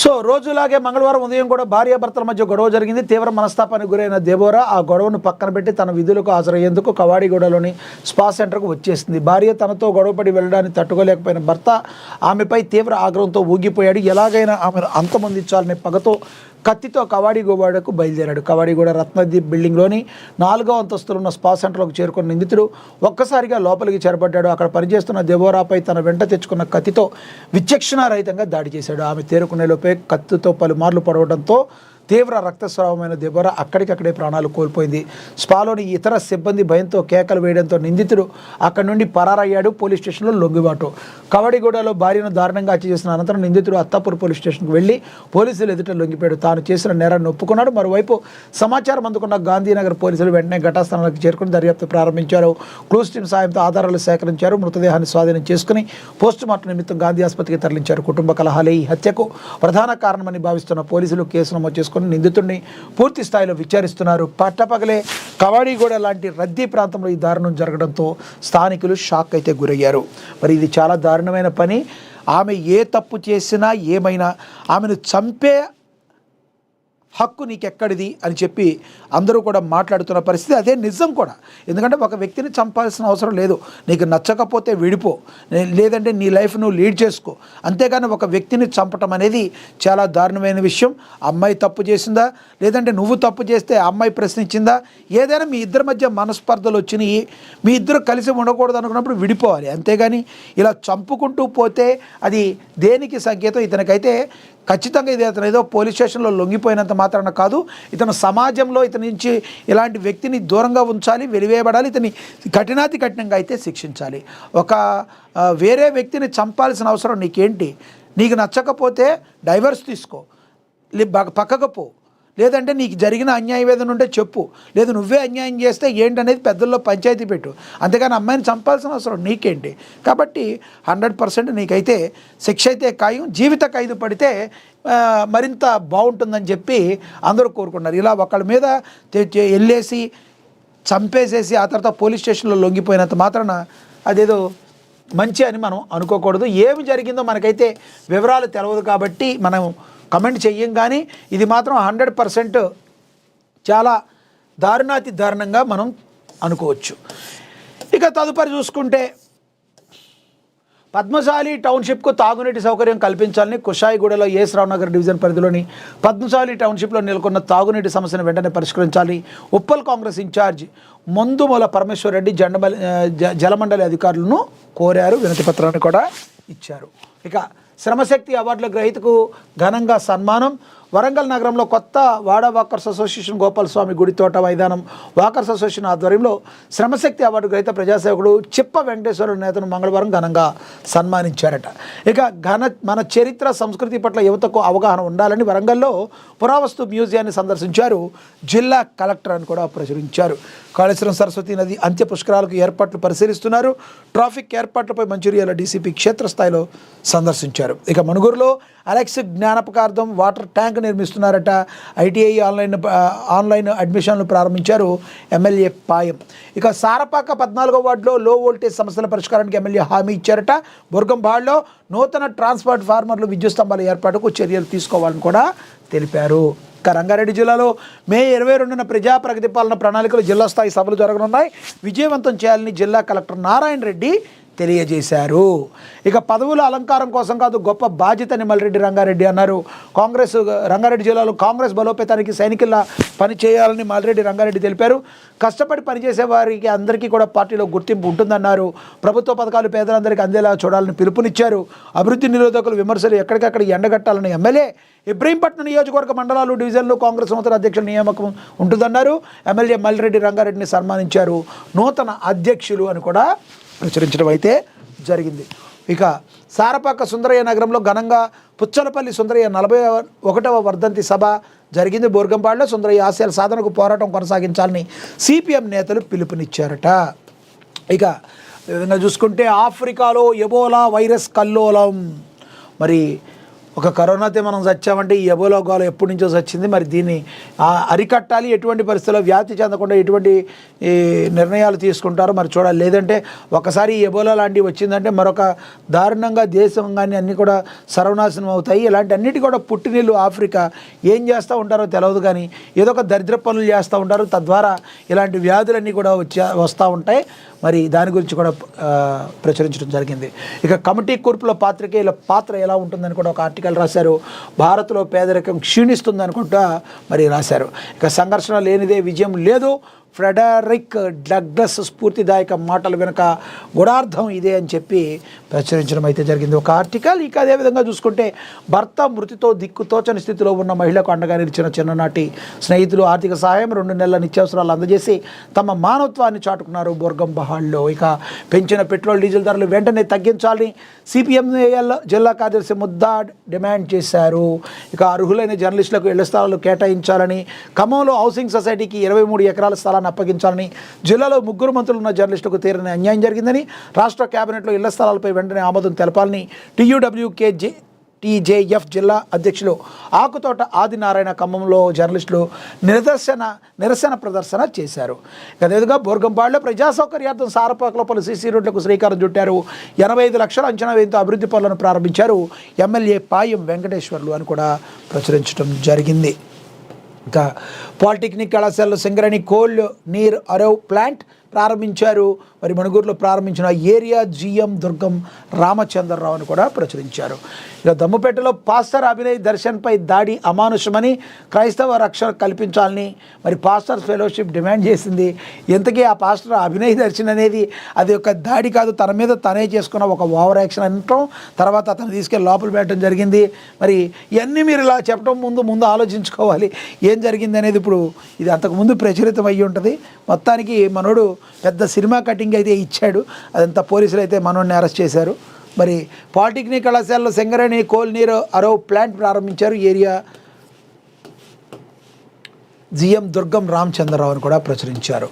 సో రోజులాగే మంగళవారం ఉదయం కూడా భార్యాభర్తల మధ్య గొడవ జరిగింది. తీవ్ర మనస్తాపానికి గురైన దేబోరా ఆ గొడవను పక్కన పెట్టి తన విధులకు హాజరయ్యేందుకు కవాడిగూడలోని స్పా సెంటర్కు వచ్చేసింది. భార్య తనతో గొడవపడి వెళ్ళడానికి తట్టుకోలేకపోయిన భర్త ఆమెపై తీవ్ర ఆగ్రహంతో ఊగిపోయాడు. ఎలాగైనా ఆమెను అంతమొందించాలనే పగతో కత్తితో కవాడిగూడకు బయలుదేరాడు. కవాడిగూడ రత్నదీప్ బిల్డింగ్లోని 4వ అంతస్తులో ఉన్న స్పా సెంటర్లోకి చేరుకున్న నిందితుడు ఒక్కసారిగా లోపలికి చేరబడ్డాడు. అక్కడ పనిచేస్తున్న దెబోరాపై తన వెంట తెచ్చుకున్న కత్తితో విచక్షణారహితంగా దాడి చేశాడు. ఆమె తేరుకునే లోపే కత్తితో పలుమార్లు పొడవడంతో తీవ్ర రక్తస్రావమైన దెబోరా అక్కడికక్కడే ప్రాణాలు కోల్పోయింది. స్పాలోని ఇతర సిబ్బంది భయంతో కేకలు వేయడంతో నిందితుడు అక్కడి నుండి పరారయ్యాడు. పోలీస్ స్టేషన్లో లొంగిబాటు. కవడిగూడలో భార్యను దారుణంగా హత్య చేసిన అనంతరం నిందితుడు అత్తాపూర్ పోలీస్ స్టేషన్కు వెళ్లి పోలీసులు ఎదుట లొంగిపోయాడు. తాను చేసిన నేరాన్ని ఒప్పుకున్నాడు. మరోవైపు సమాచారం అందుకున్న గాంధీనగర్ పోలీసులు వెంటనే ఘటనాస్థానాలకు చేరుకుని దర్యాప్తు ప్రారంభించారు. క్లూస్ టీమ్ సాయంతో ఆధారాలు సేకరించారు. మృతదేహాన్ని స్వాధీనం చేసుకుని పోస్టుమార్టం నిమిత్తం గాంధీ ఆసుపత్రికి తరలించారు. కుటుంబ కలహాలే ఈ హత్యకు ప్రధాన కారణమని భావిస్తున్న పోలీసులు కేసు నమోదు చేసుకుని నిందితుడిని పూర్తి స్థాయిలో విచారిస్తున్నారు. పట్టపగలే కవాడిగూడ లాంటి రద్దీ ప్రాంతంలో ఈ దారుణం జరగడంతో స్థానికులు షాక్ అయితే గురయ్యారు. మరి ఇది చాలా దారుణమైన పని. ఆమె ఏ తప్పు చేసినా ఏమైనా ఆమెను చంపే హక్కు నీకెక్కడిది అని చెప్పి అందరూ కూడా మాట్లాడుతున్న పరిస్థితి. అదే నిజం కూడా. ఎందుకంటే ఒక వ్యక్తిని చంపాల్సిన అవసరం లేదు. నీకు నచ్చకపోతే విడిపో, లేదంటే నీ లైఫ్ నువ్వు లీడ్ చేసుకో. అంతేగాని ఒక వ్యక్తిని చంపటం అనేది చాలా దారుణమైన విషయం. అమ్మాయి తప్పు చేసిందా, లేదంటే నువ్వు తప్పు చేస్తే అమ్మాయి ప్రశ్నించిందా, ఏదైనా మీ ఇద్దరి మధ్య మనస్పర్ధలు వచ్చినాయి, మీ ఇద్దరు కలిసి ఉండకూడదు అనుకున్నప్పుడు విడిపోవాలి. అంతేగాని ఇలా చంపుకుంటూ పోతే అది దేనికి సంకేతం? ఇతనికైతే ఖచ్చితంగా ఇది అతను ఏదో పోలీస్ స్టేషన్లో లొంగిపోయినంత మాత్రాన కాదు, ఇతను సమాజంలో ఇతని నుంచి ఇలాంటి వ్యక్తిని దూరంగా ఉంచాలి, వెలివేయబడాలి, ఇతని కఠినాతి కఠినంగా అయితే శిక్షించాలి. ఒక వేరే వ్యక్తిని చంపాల్సిన అవసరం నీకేంటి? నీకు నచ్చకపోతే డైవర్స్ తీసుకో, పక్కకు పో, లేదంటే నీకు జరిగిన అన్యాయం ఏదైనా ఉంటే చెప్పు, లేదు నువ్వే అన్యాయం చేస్తే ఏంటనేది పెద్దల్లో పంచాయతీ పెట్టు. అంతేగాని అమ్మాయిని చంపాల్సిన అవసరం నీకేంటి? కాబట్టి 100% నీకైతే శిక్ష అయితే ఖాయం. జీవిత ఖైదు పడితే మరింత బాగుంటుందని చెప్పి అందరూ కోరుకున్నారు. ఇలా ఒకళ్ళ మీద వెళ్ళేసి చంపేసేసి ఆ తర్వాత పోలీస్ స్టేషన్లో లొంగిపోయినంత మాత్రాన అదేదో మంచి అని మనం అనుకోకూడదు. ఏమి జరిగిందో మనకైతే వివరాలు తెలియదు కాబట్టి మనం కమెంట్ చెయ్యం. కానీ ఇది మాత్రం 100% చాలా దారుణాతి దారుణంగా మనం అనుకోవచ్చు. ఇక తదుపరి చూసుకుంటే పద్మశాలి టౌన్షిప్కు తాగునీటి సౌకర్యం కల్పించాలని కుషాయిగూడలో ఏఎస్ రావు నగర్ డివిజన్ పరిధిలోని పద్మశాలి టౌన్షిప్లో నెలకొన్న తాగునీటి సమస్యను వెంటనే పరిష్కరించాలి ఉప్పల్ కాంగ్రెస్ ఇన్ఛార్జ్ మందుమూల పరమేశ్వర్ రెడ్డి జలమండలి అధికారులను కోరారు. వినతి పత్రాన్ని కూడా ఇచ్చారు. ఇక శ్రమశక్తి అవార్డుల గ్రహీతకు ఘనంగా సన్మానం. వరంగల్ నగరంలో కొత్త వాడా వాకర్స్ అసోసియేషన్ గోపాలస్వామి గుడి తోట మైదానం వాకర్స్ అసోసియేషన్ ఆధ్వర్యంలో శ్రమశక్తి అవార్డు గ్రహీత ప్రజాసేవకుడు చిప్ప వెంకటేశ్వర నేతను మంగళవారం ఘనంగా సన్మానించారట. ఇక మన చరిత్ర సంస్కృతి పట్ల యువతకు అవగాహన ఉండాలని వరంగల్లో పురావస్తు మ్యూజియాన్ని సందర్శించారు జిల్లా కలెక్టర్ అని కూడా ప్రచురించారు. కాళేశ్వరం సరస్వతి నది అంత్య పుష్కరాలకు ఏర్పాట్లు పరిశీలిస్తున్నారు. ట్రాఫిక్ ఏర్పాట్లపై మంచిర్యాల డీసీపీ క్షేత్రస్థాయిలో సందర్శించారు. ఇక మణుగూరులో అలెక్స్ జ్ఞానపకార్థం వాటర్ ట్యాంక్ నిర్మిస్తున్నారట. ఐటీఐ ఆన్లైన్ అడ్మిషన్లు ప్రారంభించారు ఎమ్మెల్యే పాయం. ఇక సారపాక 14వ వార్డులో లో వోల్టేజ్ సమస్యల పరిష్కారానికి ఎమ్మెల్యే హామీ ఇచ్చారట. బుర్గంబాడ్లో నూతన ట్రాన్స్పోర్ట్ ఫార్మర్లు విద్యుత్ స్తంభాల ఏర్పాటుకు చర్యలు తీసుకోవాలని కూడా తెలిపారు. ఇక రంగారెడ్డి జిల్లాలో మే 22న ప్రజా ప్రగతి పాలన ప్రణాళికలు జిల్లా స్థాయి సభలు జరగనున్నాయి. విజయవంతం చేయాలని జిల్లా కలెక్టర్ నారాయణ రెడ్డి తెలియజేశారు. ఇక పదవుల అలంకారం కోసం కాదు, గొప్ప బాధ్యతని మల్రెడ్డి రంగారెడ్డి అన్నారు. రంగారెడ్డి జిల్లాలో కాంగ్రెస్ బలోపేతానికి సైనికుల్లా పనిచేయాలని మల్రెడ్డి రంగారెడ్డి తెలిపారు. కష్టపడి పనిచేసే వారికి అందరికీ కూడా పార్టీలో గుర్తింపు ఉంటుందన్నారు. ప్రభుత్వ పథకాలు పేదలందరికీ అందేలా చూడాలని పిలుపునిచ్చారు. అభివృద్ధి నిరోధకులు విమర్శలు ఎక్కడికక్కడ ఎండగట్టాలని ఎమ్మెల్యే ఇబ్రహీంపట్నం నియోజకవర్గ మండలాలు డివిజన్లు కాంగ్రెస్ నూతన అధ్యక్షుల నియామకం ఉంటుందన్నారు. ఎమ్మెల్యే మల్రెడ్డి రంగారెడ్డిని సన్మానించారు. నూతన అధ్యక్షులు అని కూడా ప్రచురించడం అయితే జరిగింది. ఇక సారపాక సుందరయ్య నగరంలో ఘనంగా పుచ్చలపల్లి సుందరయ్య 41వ వర్ధంతి సభ జరిగింది. బోర్గంపాడులో సుందరయ్య ఆశయాల సాధనకు పోరాటం కొనసాగించాలని సిపిఎం నేతలు పిలుపునిచ్చారట. ఇక ఈ విధంగా చూసుకుంటే ఆఫ్రికాలో ఎబోలా వైరస్ కల్లోలం. మరి ఒక కరోనాతో మనం చచ్చామంటే ఈ ఎబోలా గోల ఎప్పటి నుంచో వచ్చింది. మరి దీన్ని అరికట్టాలి. ఎటువంటి పరిస్థితుల్లో వ్యాప్తి చెందకుండా ఎటువంటి నిర్ణయాలు తీసుకుంటారో మరి చూడాలి. లేదంటే ఒకసారి ఈ ఎబోలా లాంటివి వచ్చిందంటే మరొక దారుణంగా దేశం కానీ అన్నీ కూడా సర్వనాశనం అవుతాయి. ఇలాంటి అన్నిటి కూడా పుట్టినీళ్ళు ఆఫ్రికా ఏం చేస్తూ ఉంటారో తెలియదు, కానీ ఏదో ఒక దరిద్ర పనులు చేస్తూ ఉంటారు. తద్వారా ఇలాంటి వ్యాధులన్నీ కూడా వస్తూ ఉంటాయి. మరి దాని గురించి కూడా ప్రచురించడం జరిగింది. ఇక కమిటీ కూర్పులో పాత్రికేయుల పాత్ర ఎలా ఉంటుందని కూడా ఒక ఆర్టికల్ రాశారు. భారత్లో పేదరికం క్షీణిస్తుందని కూడా మరి రాశారు. ఇక సంఘర్షణ లేనిదే విజయం లేదు, ఫ్రెడరిక్ డగ్లస్ స్ఫూర్తిదాయక మాటలు వెనుక గుడార్థం ఇదే అని చెప్పి ప్రచురించడం అయితే జరిగింది ఒక ఆర్టికల్. ఇక అదేవిధంగా చూసుకుంటే భర్త మృతితో దిక్కుతోచని స్థితిలో ఉన్న మహిళకు అండగా నిలిచిన చిన్ననాటి స్నేహితులు ఆర్థిక సహాయం 2 నెలల నిత్యావసరాలు అందజేసి తమ మానవత్వాన్ని చాటుకున్నారు బోర్గం బహాల్లో. ఇక పెంచిన పెట్రోల్ డీజిల్ ధరలు వెంటనే తగ్గించాలని సిపిఎంఎల్ జిల్లా కార్యదర్శి ముద్దా డిమాండ్ చేశారు. ఇక అర్హులైన జర్నలిస్టులకు ఇళ్ల స్థలాలు కేటాయించాలని, ఖమ్మంలో హౌసింగ్ సొసైటీకి 23 ఎకరాల స్థలాన్ని అప్పగించాలని, జిల్లాలో 3 మంత్రులు ఉన్న జర్నలిస్టులకు తీరని అన్యాయం జరిగిందని, రాష్ట్ర కేబినెట్లో ఇళ్ల స్థలాలపై వెంటనే ఆమోదం తెలపాలని టీజేఎఫ్ జిల్లా అధ్యక్షులు ఆకుతోట ఆదినారాయణ ఖమ్మంలో జర్నలిస్టులు నిరసన ప్రదర్శన చేశారు. అదేవిధంగా బోర్గంపాడులో ప్రజా సౌకర్యార్థం సారపాకలో పలు సీసీ రోడ్లకు శ్రీకారం చుట్టారు. 85 లక్షల అంచనా వ్యయంతో అభివృద్ధి పనులను ప్రారంభించారు ఎమ్మెల్యే పాయం వెంకటేశ్వర్లు అని కూడా ప్రచురించడం జరిగింది. ఇంకా పాలిటెక్నిక్ కళాశాలలో సింగరేణి కోల్ నీర్ అరవ్ ప్లాంట్ ప్రారంభించారు. మరి మణుగూరులో ప్రారంభించిన ఏరియా జీఎం దుర్గం రామచంద్రరావు అని కూడా ప్రచురించారు. ఇక దమ్ముపేటలో పాస్టర్ అభినయ్ దర్శన్పై దాడి అమానుషమని, క్రైస్తవ రక్షణ కల్పించాలని మరి పాస్టర్స్ ఫెలోషిప్ డిమాండ్ చేసింది. ఇంతకీ ఆ పాస్టర్ అభినయ్ దర్శన్ అనేది అది ఒక దాడి కాదు, తన మీద తనే చేసుకున్న ఒక ఓవర్ యాక్షన్ అనటం, తర్వాత అతను తీసుకెళ్ళి లోపల పెట్టడం జరిగింది. మరి ఇవన్నీ మీరు ఇలా చెప్పడం ముందు ఆలోచించుకోవాలి ఏం జరిగింది అనేది. ఇప్పుడు ఇది అంతకుముందు ప్రచురితం అయ్యి ఉంటుంది. మొత్తానికి మనోడు పెద్ద సినిమా కటింగ్ అయితే ఇచ్చాడు. అదంతా పోలీసులు అయితే మనోడిని అరెస్ట్ చేశారు. మరి పాలిటెక్నిక్ కళాశాలలో సింగరేణి కోల్ నీరు అరవ్ ప్లాంట్ ప్రారంభించారు ఏరియా జిఎం దుర్గం రామచంద్రరావు అని కూడా ప్రచురించారు.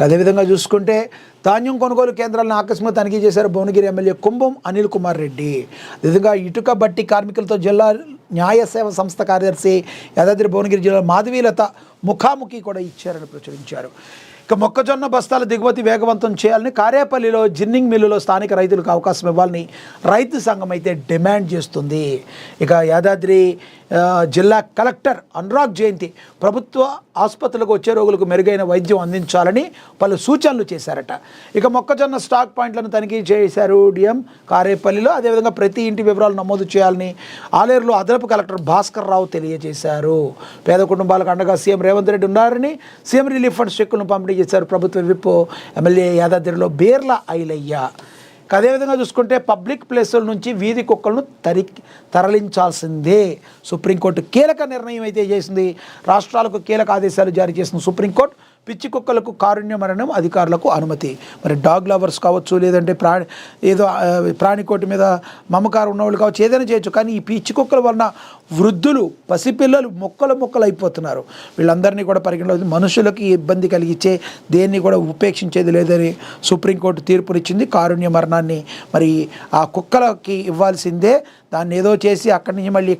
అదేవిధంగా చూసుకుంటే ధాన్యం కొనుగోలు కేంద్రాలను ఆకస్మిక తనిఖీ చేశారు భువనగిరి ఎమ్మెల్యే కుంభం అనిల్ కుమార్ రెడ్డి. అదేవిధంగా ఇటుక బట్టి కార్మికులతో జిల్లా న్యాయ సేవ సంస్థ కార్యదర్శి యాదాద్రి భువనగిరి జిల్లా మాధవీలత ముఖాముఖి కూడా ఇచ్చారని ప్రచురించారు. ఇక మొక్కజొన్న బస్తాల దిగుమతి వేగవంతం చేయాలని కారేపల్లిలో జిన్నింగ్ మిల్లులో స్థానిక రైతులకు అవకాశం ఇవ్వాలని రైతు సంఘం అయితే డిమాండ్ చేస్తుంది. ఇక యాదాద్రి జిల్లా కలెక్టర్ అనురాగ్ జయంతి ప్రభుత్వ ఆసుపత్రులకు వచ్చే రోగులకు మెరుగైన వైద్యం అందించాలని పలు సూచనలు చేశారట. ఇక మొక్కజొన్న స్టాక్ పాయింట్లను తనిఖీ చేశారు డిఎం కారేపల్లిలో. అదేవిధంగా ప్రతి ఇంటి వివరాలు నమోదు చేయాలని ఆలేరులో అదనపు కలెక్టర్ భాస్కర్ రావు తెలియజేశారు. పేద కుటుంబాలకు అండగా సీఎం రేవంత్ రెడ్డి ఉన్నారని సీఎం రిలీఫ్ ఫండ్స్ చెక్కులను పంపిణీ చేశారు ప్రభుత్వ విప్ ఎమ్మెల్యే యాదాద్రిలో బేర్ల ఐలయ్య. అదేవిధంగా చూసుకుంటే పబ్లిక్ ప్లేసుల నుంచి వీధి కుక్కలను తరలించాల్సిందే సుప్రీంకోర్టు కీలక నిర్ణయం అయితే చేసింది. రాష్ట్రాలకు కీలక ఆదేశాలు జారీ చేసిన సుప్రీంకోర్టు పిచ్చి కుక్కలకు కారుణ్య మరణం అధికారులకు అనుమతి. మరి డాగ్ లవర్స్ కావచ్చు, లేదంటే ప్రాణికోటి మీద మమకారం ఉన్నవాళ్ళు కావచ్చు, ఏదైనా చేయొచ్చు. కానీ ఈ పిచ్చి కుక్కల వలన వృద్ధులు, పసిపిల్లలు మొక్కలు అయిపోతున్నారు. వీళ్ళందరినీ కూడా పరిగణలో మనుషులకి ఇబ్బంది కలిగించే దేన్ని కూడా ఉపేక్షించేది లేదని సుప్రీంకోర్టు తీర్పునిచ్చింది. కారుణ్య మరణాన్ని మరి ఆ కుక్కలకి ఇవ్వాల్సిందే. దాన్ని ఏదో చేసి అక్కడి నుంచి మళ్ళీ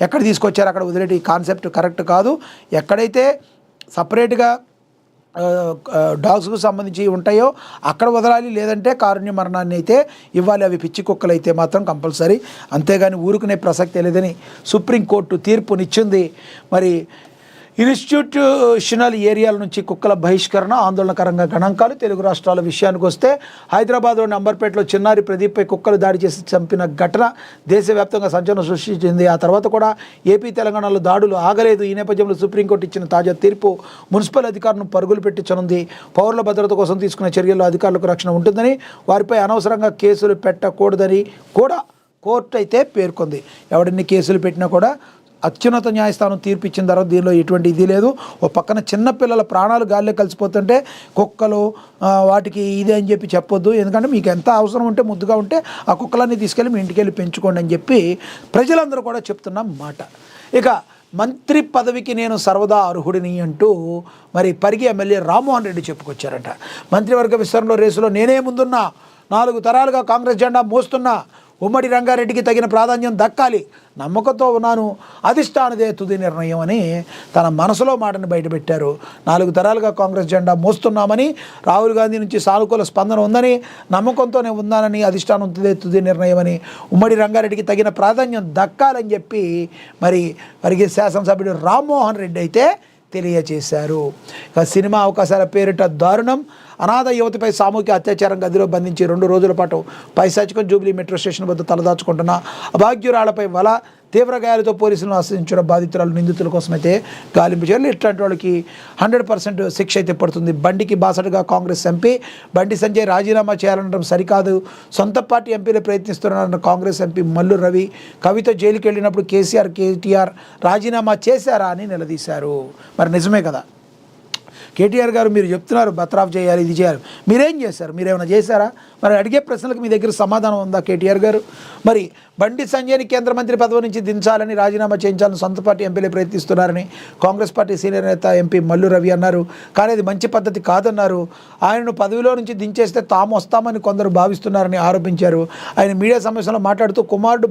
ఎక్కడ తీసుకొచ్చారు అక్కడ వదిలేటి కాన్సెప్ట్ కరెక్ట్ కాదు. ఎక్కడైతే సపరేట్గా డాగ్స్కు సంబంధించి ఉంటాయో అక్కడ వదలాలి, లేదంటే కారుణ్య మరణాన్ని అయితే ఇవ్వాలి. అవి పిచ్చి కుక్కలు అయితే మాత్రం కంపల్సరీ, అంతేగాని ఊరుకునే ప్రసక్తి లేదని సుప్రీంకోర్టు తీర్పునిచ్చింది. మరి ఇన్స్టిట్యూషనల్ ఏరియాల నుంచి కుక్కల బహిష్కరణ ఆందోళనకరంగా గణాంకాలు. తెలుగు రాష్ట్రాల విషయానికి వస్తే హైదరాబాద్లోని అంబర్పేటలో చిన్నారి ప్రదీప్పై కుక్కలు దాడి చేసి చంపిన ఘటన దేశవ్యాప్తంగా సంచలనం సృష్టించింది. ఆ తర్వాత కూడా ఏపీ తెలంగాణలో దాడులు ఆగలేదు. ఈ నేపథ్యంలో సుప్రీంకోర్టు ఇచ్చిన తాజా తీర్పు మున్సిపల్ అధికారులను పరుగులు పెట్టించనుంది. పౌరుల భద్రత కోసం తీసుకున్న చర్యల్లో అధికారులకు రక్షణ ఉంటుందని, వారిపై అనవసరంగా కేసులు పెట్టకూడదని కూడా కోర్టు అయితే పేర్కొంది. ఎవడన్ని కేసులు పెట్టినా కూడా అత్యున్నత న్యాయస్థానం తీర్పు ఇచ్చిన తర్వాత దీనిలో ఎటువంటి ఇది లేదు. ఓ పక్కన చిన్నపిల్లల ప్రాణాలు గాల్లో కలిసిపోతుంటే కుక్కలు వాటికి ఇదే అని చెప్పి చెప్పొద్దు. ఎందుకంటే మీకు ఎంత అవసరం ఉంటే ముద్దుగా ఉంటే ఆ కుక్కలన్నీ తీసుకెళ్ళి మీ ఇంటికి వెళ్ళి పెంచుకోండి అని చెప్పి ప్రజలందరూ కూడా చెప్తున్న మాట. ఇక మంత్రి పదవికి నేను సర్వదా అర్హుడిని అంటూ మరి పరిగి ఎమ్మెల్యే రామ్మోహన్ రెడ్డి చెప్పుకొచ్చారట. మంత్రివర్గ విస్తరణలో రేసులో నేనే ముందున్నా, 4 తరాలుగా కాంగ్రెస్ జెండా మోస్తున్నా, ఉమ్మడి రంగారెడ్డికి తగిన ప్రాధాన్యం దక్కాలి, నమ్మకంతో ఉన్నాను, అధిష్టానదే తుది నిర్ణయం అని తన మనసులో మాటను బయటపెట్టారు. 4 తరాలుగా కాంగ్రెస్ జెండా మోస్తున్నామని, రాహుల్ గాంధీ నుంచి సానుకూల స్పందన ఉందని, నమ్మకంతోనే ఉందానని, అధిష్టానం తుది నిర్ణయం అని, ఉమ్మడి రంగారెడ్డికి తగిన ప్రాధాన్యం దక్కాలని చెప్పి మరి శాసనసభ్యుడు రామ్మోహన్ రెడ్డి అయితే తెలియచేశారు. సినిమా అవకాశాల పేరిట దారుణం, అనాథ యువతిపై సామూహిక అత్యాచారం గదిలో బంధించి 2 రోజుల పాటు పైశాచికం జూబ్లీ మెట్రో స్టేషన్ వద్ద తలదాచుకుంటున్న అభాగ్యురాలపై వల తీవ్ర గాయాలతో పోలీసులను ఆశ్రయించిన బాధితురాలు నిందితుల కోసమైతే గాలింపు చర్యలు. ఇట్లాంటి వాళ్ళకి 100% శిక్ష అయితే పడుతుంది. బండికి బాసటగా కాంగ్రెస్ ఎంపీ బండి సంజయ్ రాజీనామా చేయాలనడం సరికాదు, సొంత పార్టీ ఎంపీలు ప్రయత్నిస్తున్నారన్న కాంగ్రెస్ ఎంపీ మల్లు రవి కవిత జైలుకి వెళ్ళినప్పుడు కేసీఆర్ కేటీఆర్ రాజీనామా చేశారా అని నిలదీశారు. మరి నిజమే కదా, కేటీఆర్ గారు మీరు చెప్తున్నారు బత్రాఫ్ చేయాలి, ఇది చేయాలి, మీరేం చేశారు? మీరేమైనా చేశారా? మరి అడిగే ప్రశ్నలకు మీ దగ్గర సమాధానం ఉందా కేటీఆర్ గారు? మరి బండి సంజయ్ని కేంద్ర మంత్రి పదవి నుంచి దించాలని, రాజీనామా చేయించాలని సొంత పార్టీ ఎంపీలే ప్రయత్నిస్తున్నారని కాంగ్రెస్ పార్టీ సీనియర్ నేత ఎంపీ మల్లు రవి అన్నారు. కానీ అది మంచి పద్ధతి కాదన్నారు. ఆయనను పదవిలో నుంచి దించేస్తే తాము వస్తామని కొందరు భావిస్తున్నారని ఆరోపించారు. ఆయన మీడియా సమావేశంలో మాట్లాడుతూ కుమారుడు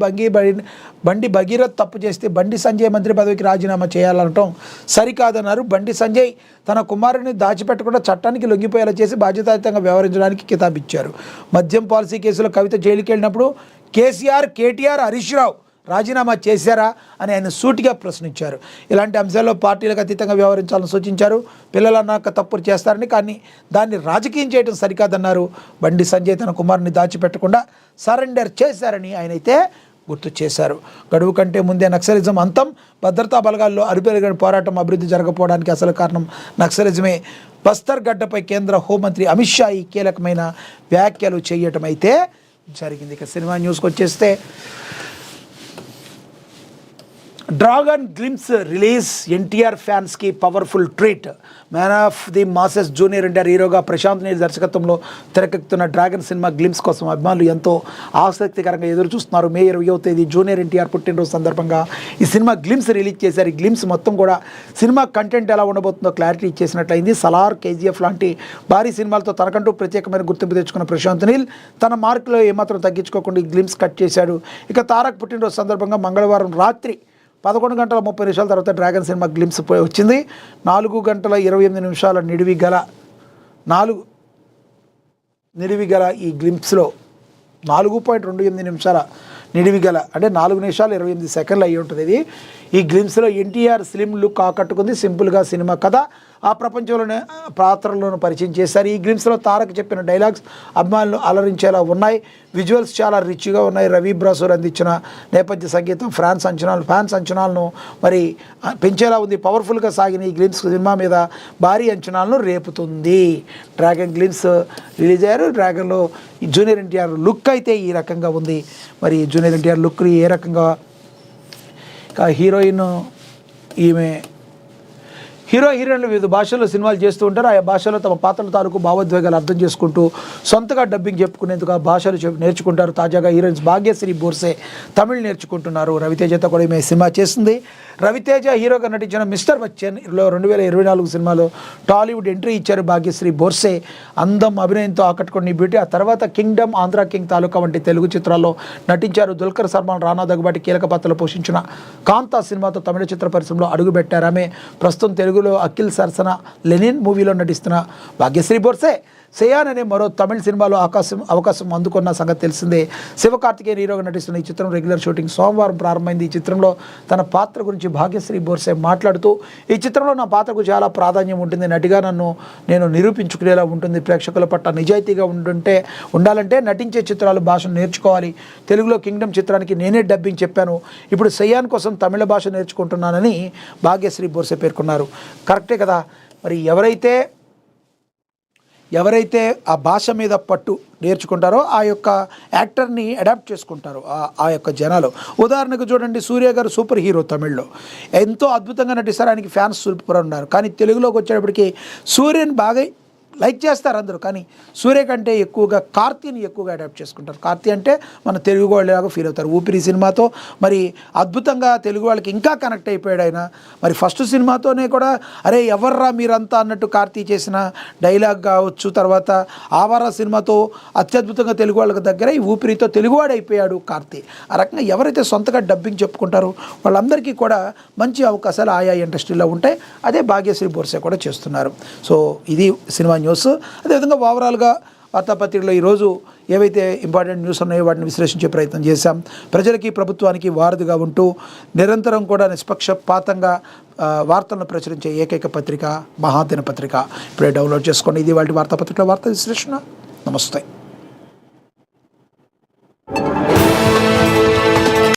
బండి భగీరథ్ తప్పు చేస్తే బండి సంజయ్ మంత్రి పదవికి రాజీనామా చేయాలనటం సరికాదన్నారు. బండి సంజయ్ తన కుమారుడిని దాచిపెట్టకుండా చట్టానికి లొంగిపోయేలా చేసి బాధ్యతాయుతంగా వ్యవహరించడానికి కితాబిచ్చారు. మద్యం పాలసీ కేసులో కవిత జైలుకి వెళ్ళినప్పుడు కేసీఆర్ కేటీఆర్ హరీష్ రావు రాజీనామా చేశారా అని ఆయన సూటిగా ప్రశ్నించారు. ఇలాంటి అంశాల్లో పార్టీలకు అతీతంగా వ్యవహరించాలని సూచించారు. పిల్లలు అన్నాక తప్పులు చేస్తారని, కానీ దాన్ని రాజకీయం చేయడం సరికాదన్నారు. బండి సంజయ్ తన కుమారుని దాచిపెట్టకుండా సరెండర్ చేశారని ఆయన అయితే గుర్తు చేశారు. గడువు కంటే ముందే నక్సలిజం అంతం, భద్రతా బలగాల్లో అరుపెరుగని పోరాటం, అభివృద్ధి జరగకపోవడానికి అసలు కారణం నక్సలిజమే. బస్తర్ గడ్డపై కేంద్ర హోంమంత్రి అమిత్ షా ఈ కీలకమైన వ్యాఖ్యలు చేయటం అయితే జరిగింది. ఇక సినిమా న్యూస్కి వచ్చేస్తే డ్రాగన్ గ్లిమ్స్ రిలీజ్ ఎన్టీఆర్ ఫ్యాన్స్కి powerful treat. Man of the masses junior NTR హీరోగా ప్రశాంత్ నీల్ దర్శకత్వంలో తెరకెక్కుతున్న డ్రాగన్ సినిమా గ్లిమ్స్ కోసం అభిమానులు ఎంతో ఆసక్తికరంగా ఎదురు చూస్తున్నారు. మే 20వ తేదీ జూనియర్ ఎన్టీఆర్ పుట్టినరోజు సందర్భంగా ఈ సినిమా గ్లిమ్స్ రిలీజ్ చేశారు. ఈ గ్లిమ్స్ మొత్తం కూడా సినిమా కంటెంట్ ఎలా ఉండబోతుందో క్లారిటీ ఇచ్చేసినట్లయింది. సలార్, కేజీఎఫ్ లాంటి భారీ సినిమాలతో తనకంటూ ప్రత్యేకమైన గుర్తింపు తెచ్చుకున్న ప్రశాంత్ నీల్ తన మార్కులో ఏమాత్రం తగ్గించుకోకుండా ఈ గ్లిమ్స్ కట్ చేశాడు. ఇక తారక్ పుట్టినరోజు సందర్భంగా మంగళవారం రాత్రి 11 గంటల 30 నిమిషాల తర్వాత డ్రాగన్ సినిమా గ్లిమ్స్ వచ్చింది. 4 గంటల 28 నిమిషాల నిడివి గల ఈ గ్లిమ్స్లో 4.28 నిమిషాల నిడివి గల అంటే 4 నిమిషాలు 28 సెకండ్లు అయ్యి ఉంటుంది. ఇది ఈ గ్లిమ్స్లో ఎన్టీఆర్ స్లిమ్ లుక్ ఆకట్టుకుంది. సింపుల్గా సినిమా కథ ఆ ప్రపంచంలోనే పాత్రలను పరిచయం చేశారు. ఈ గ్లిమ్స్లో తారక్ చెప్పిన డైలాగ్స్ అభిమానులు అలరించేలా ఉన్నాయి. విజువల్స్ చాలా రిచ్గా ఉన్నాయి. రవి బ్రాసూర్ అందించిన నేపథ్య సంగీతం ఫ్యాన్స్ అంచనాలను మరి పెంచేలా ఉంది. పవర్ఫుల్గా సాగిన ఈ గ్లిమ్స్ సినిమా మీద భారీ అంచనాలను రేపుతుంది. డ్రాగన్ గ్లిమ్స్ రిలీజ్ అయ్యారు. డ్రాగన్లో జూనియర్ ఎన్టీఆర్ లుక్ అయితే ఈ రకంగా ఉంది. మరి జూనియర్ ఎన్టీఆర్ లుక్ని ఏ రకంగా హీరోయిన్ ఈమె హీరోయిన్లు వివిధ భాషల్లో సినిమాలు చేస్తూ ఉంటారు. ఆయా భాషలో తమ పాత్రల తాలూకు భావోద్వేగాలు అర్థం చేసుకుంటూ సొంతగా డబ్బింగ్ చెప్పుకునేందుకు ఆ భాషలు నేర్చుకుంటారు. తాజాగా హీరోయిన్స్ భాగ్యశ్రీ బోర్సే తమిళ్ నేర్చుకుంటున్నారు. రవితేజతో కూడా ఈమె సినిమా చేస్తుంది. రవితేజ హీరోగా నటించిన మిస్టర్ బచ్చన్లో 2024 సినిమాలో టాలీవుడ్ ఎంట్రీ ఇచ్చారు భాగ్యశ్రీ బోర్సే. అందం, అభినయంతో ఆకట్టుకుని బ్యూటీ. ఆ తర్వాత కింగ్డమ్, ఆంధ్రా కింగ్ తాలూకా వంటి తెలుగు చిత్రాల్లో నటించారు. దుల్కర్ సల్మాన్, రానా దగ్గుబాటి కీలక పాత్రలు పోషించిన కాంతా సినిమాతో తమిళ చిత్ర పరిశ్రమలో అడుగుపెట్టారు. ఆమె ప్రస్తుతం తెలుగులో అఖిల్ సరసన లెనిన్ మూవీలో నటిస్తున్న భాగ్యశ్రీ బోర్సే సేయాన్ అనే మరో తమిళ సినిమాలో అవకాశం అందుకున్న సంగతి తెలిసిందే. శివకార్తికేయన్ హీరోగా నటిస్తున్న ఈ చిత్రం రెగ్యులర్ షూటింగ్ సోమవారం ప్రారంభమైంది. ఈ చిత్రంలో తన పాత్ర గురించి భాగ్యశ్రీ బోర్సే మాట్లాడుతూ, ఈ చిత్రంలో నా పాత్రకు చాలా ప్రాధాన్యం ఉంటుంది. నటిగా నేను నిరూపించుకునేలా ఉంటుంది. ప్రేక్షకుల పట్ల నిజాయితీగా ఉండాలంటే నటించే చిత్రాలు భాషను నేర్చుకోవాలి. తెలుగులో కింగ్డమ్ చిత్రానికి నేనే డబ్బింగ్ చెప్పాను. ఇప్పుడు సేయాన్ కోసం తమిళ భాష నేర్చుకుంటున్నానని భాగ్యశ్రీ బోర్సే పేర్కొన్నారు. కరెక్టే కదా. మరి ఎవరైతే ఆ భాష మీద పట్టు నేర్చుకుంటారో ఆ యొక్క యాక్టర్ని అడాప్ట్ చేసుకుంటారో ఆ యొక్క జనాలు. ఉదాహరణకు చూడండి, సూర్య గారు సూపర్ హీరో తమిళ్లో ఎంతో అద్భుతంగా నటిస్తారు. ఆయనకి ఫ్యాన్స్ సూపర్ ఉన్నారు. కానీ తెలుగులోకి వచ్చేటప్పటికి సూర్యని బాగా లైక్ చేస్తారు అందరూ. కానీ సూర్య కంటే ఎక్కువగా కార్తీని ఎక్కువగా అడాప్ట్ చేసుకుంటారు. కార్తీ అంటే మన తెలుగు వాళ్ళలాగా ఫీల్ అవుతారు. ఊపిరి సినిమాతో మరి అద్భుతంగా తెలుగు వాళ్ళకి ఇంకా కనెక్ట్ అయిపోయాడు ఆయన. మరి ఫస్ట్ సినిమాతోనే కూడా అరే ఎవర్రా మీరంతా అన్నట్టు కార్తీ చేసిన డైలాగ్ కావచ్చు. తర్వాత ఆవారా సినిమాతో అత్యద్భుతంగా తెలుగు వాళ్ళకి దగ్గర ఈ ఊపిరితో తెలుగువాడు అయిపోయాడు కార్తీ. ఆ రకంగా ఎవరైతే సొంతగా డబ్బింగ్ చెప్పుకుంటారో వాళ్ళందరికీ కూడా మంచి అవకాశాలు ఆయా ఇండస్ట్రీలో ఉంటాయి. అదే భాగ్యశ్రీ బోర్సే కూడా చేస్తున్నారు. సో ఇది సినిమా న్యూస్. అదేవిధంగా ఓవరాల్గా వార్తాపత్రికలో ఈరోజు ఏవైతే ఇంపార్టెంట్ న్యూస్ ఉన్నాయో వాటిని విశ్లేషించే ప్రయత్నం చేశాం. ప్రజలకి ప్రభుత్వానికి వారధిగా ఉంటూ నిరంతరం కూడా నిష్పక్షపాతంగా వార్తలను ప్రచురించే ఏకైక పత్రిక మహాదిన పత్రిక. ఇప్పుడే డౌన్లోడ్ చేసుకోండి. ఇది వాటి వార్తాపత్రికల వార్తా విశ్లేషణ. నమస్తే.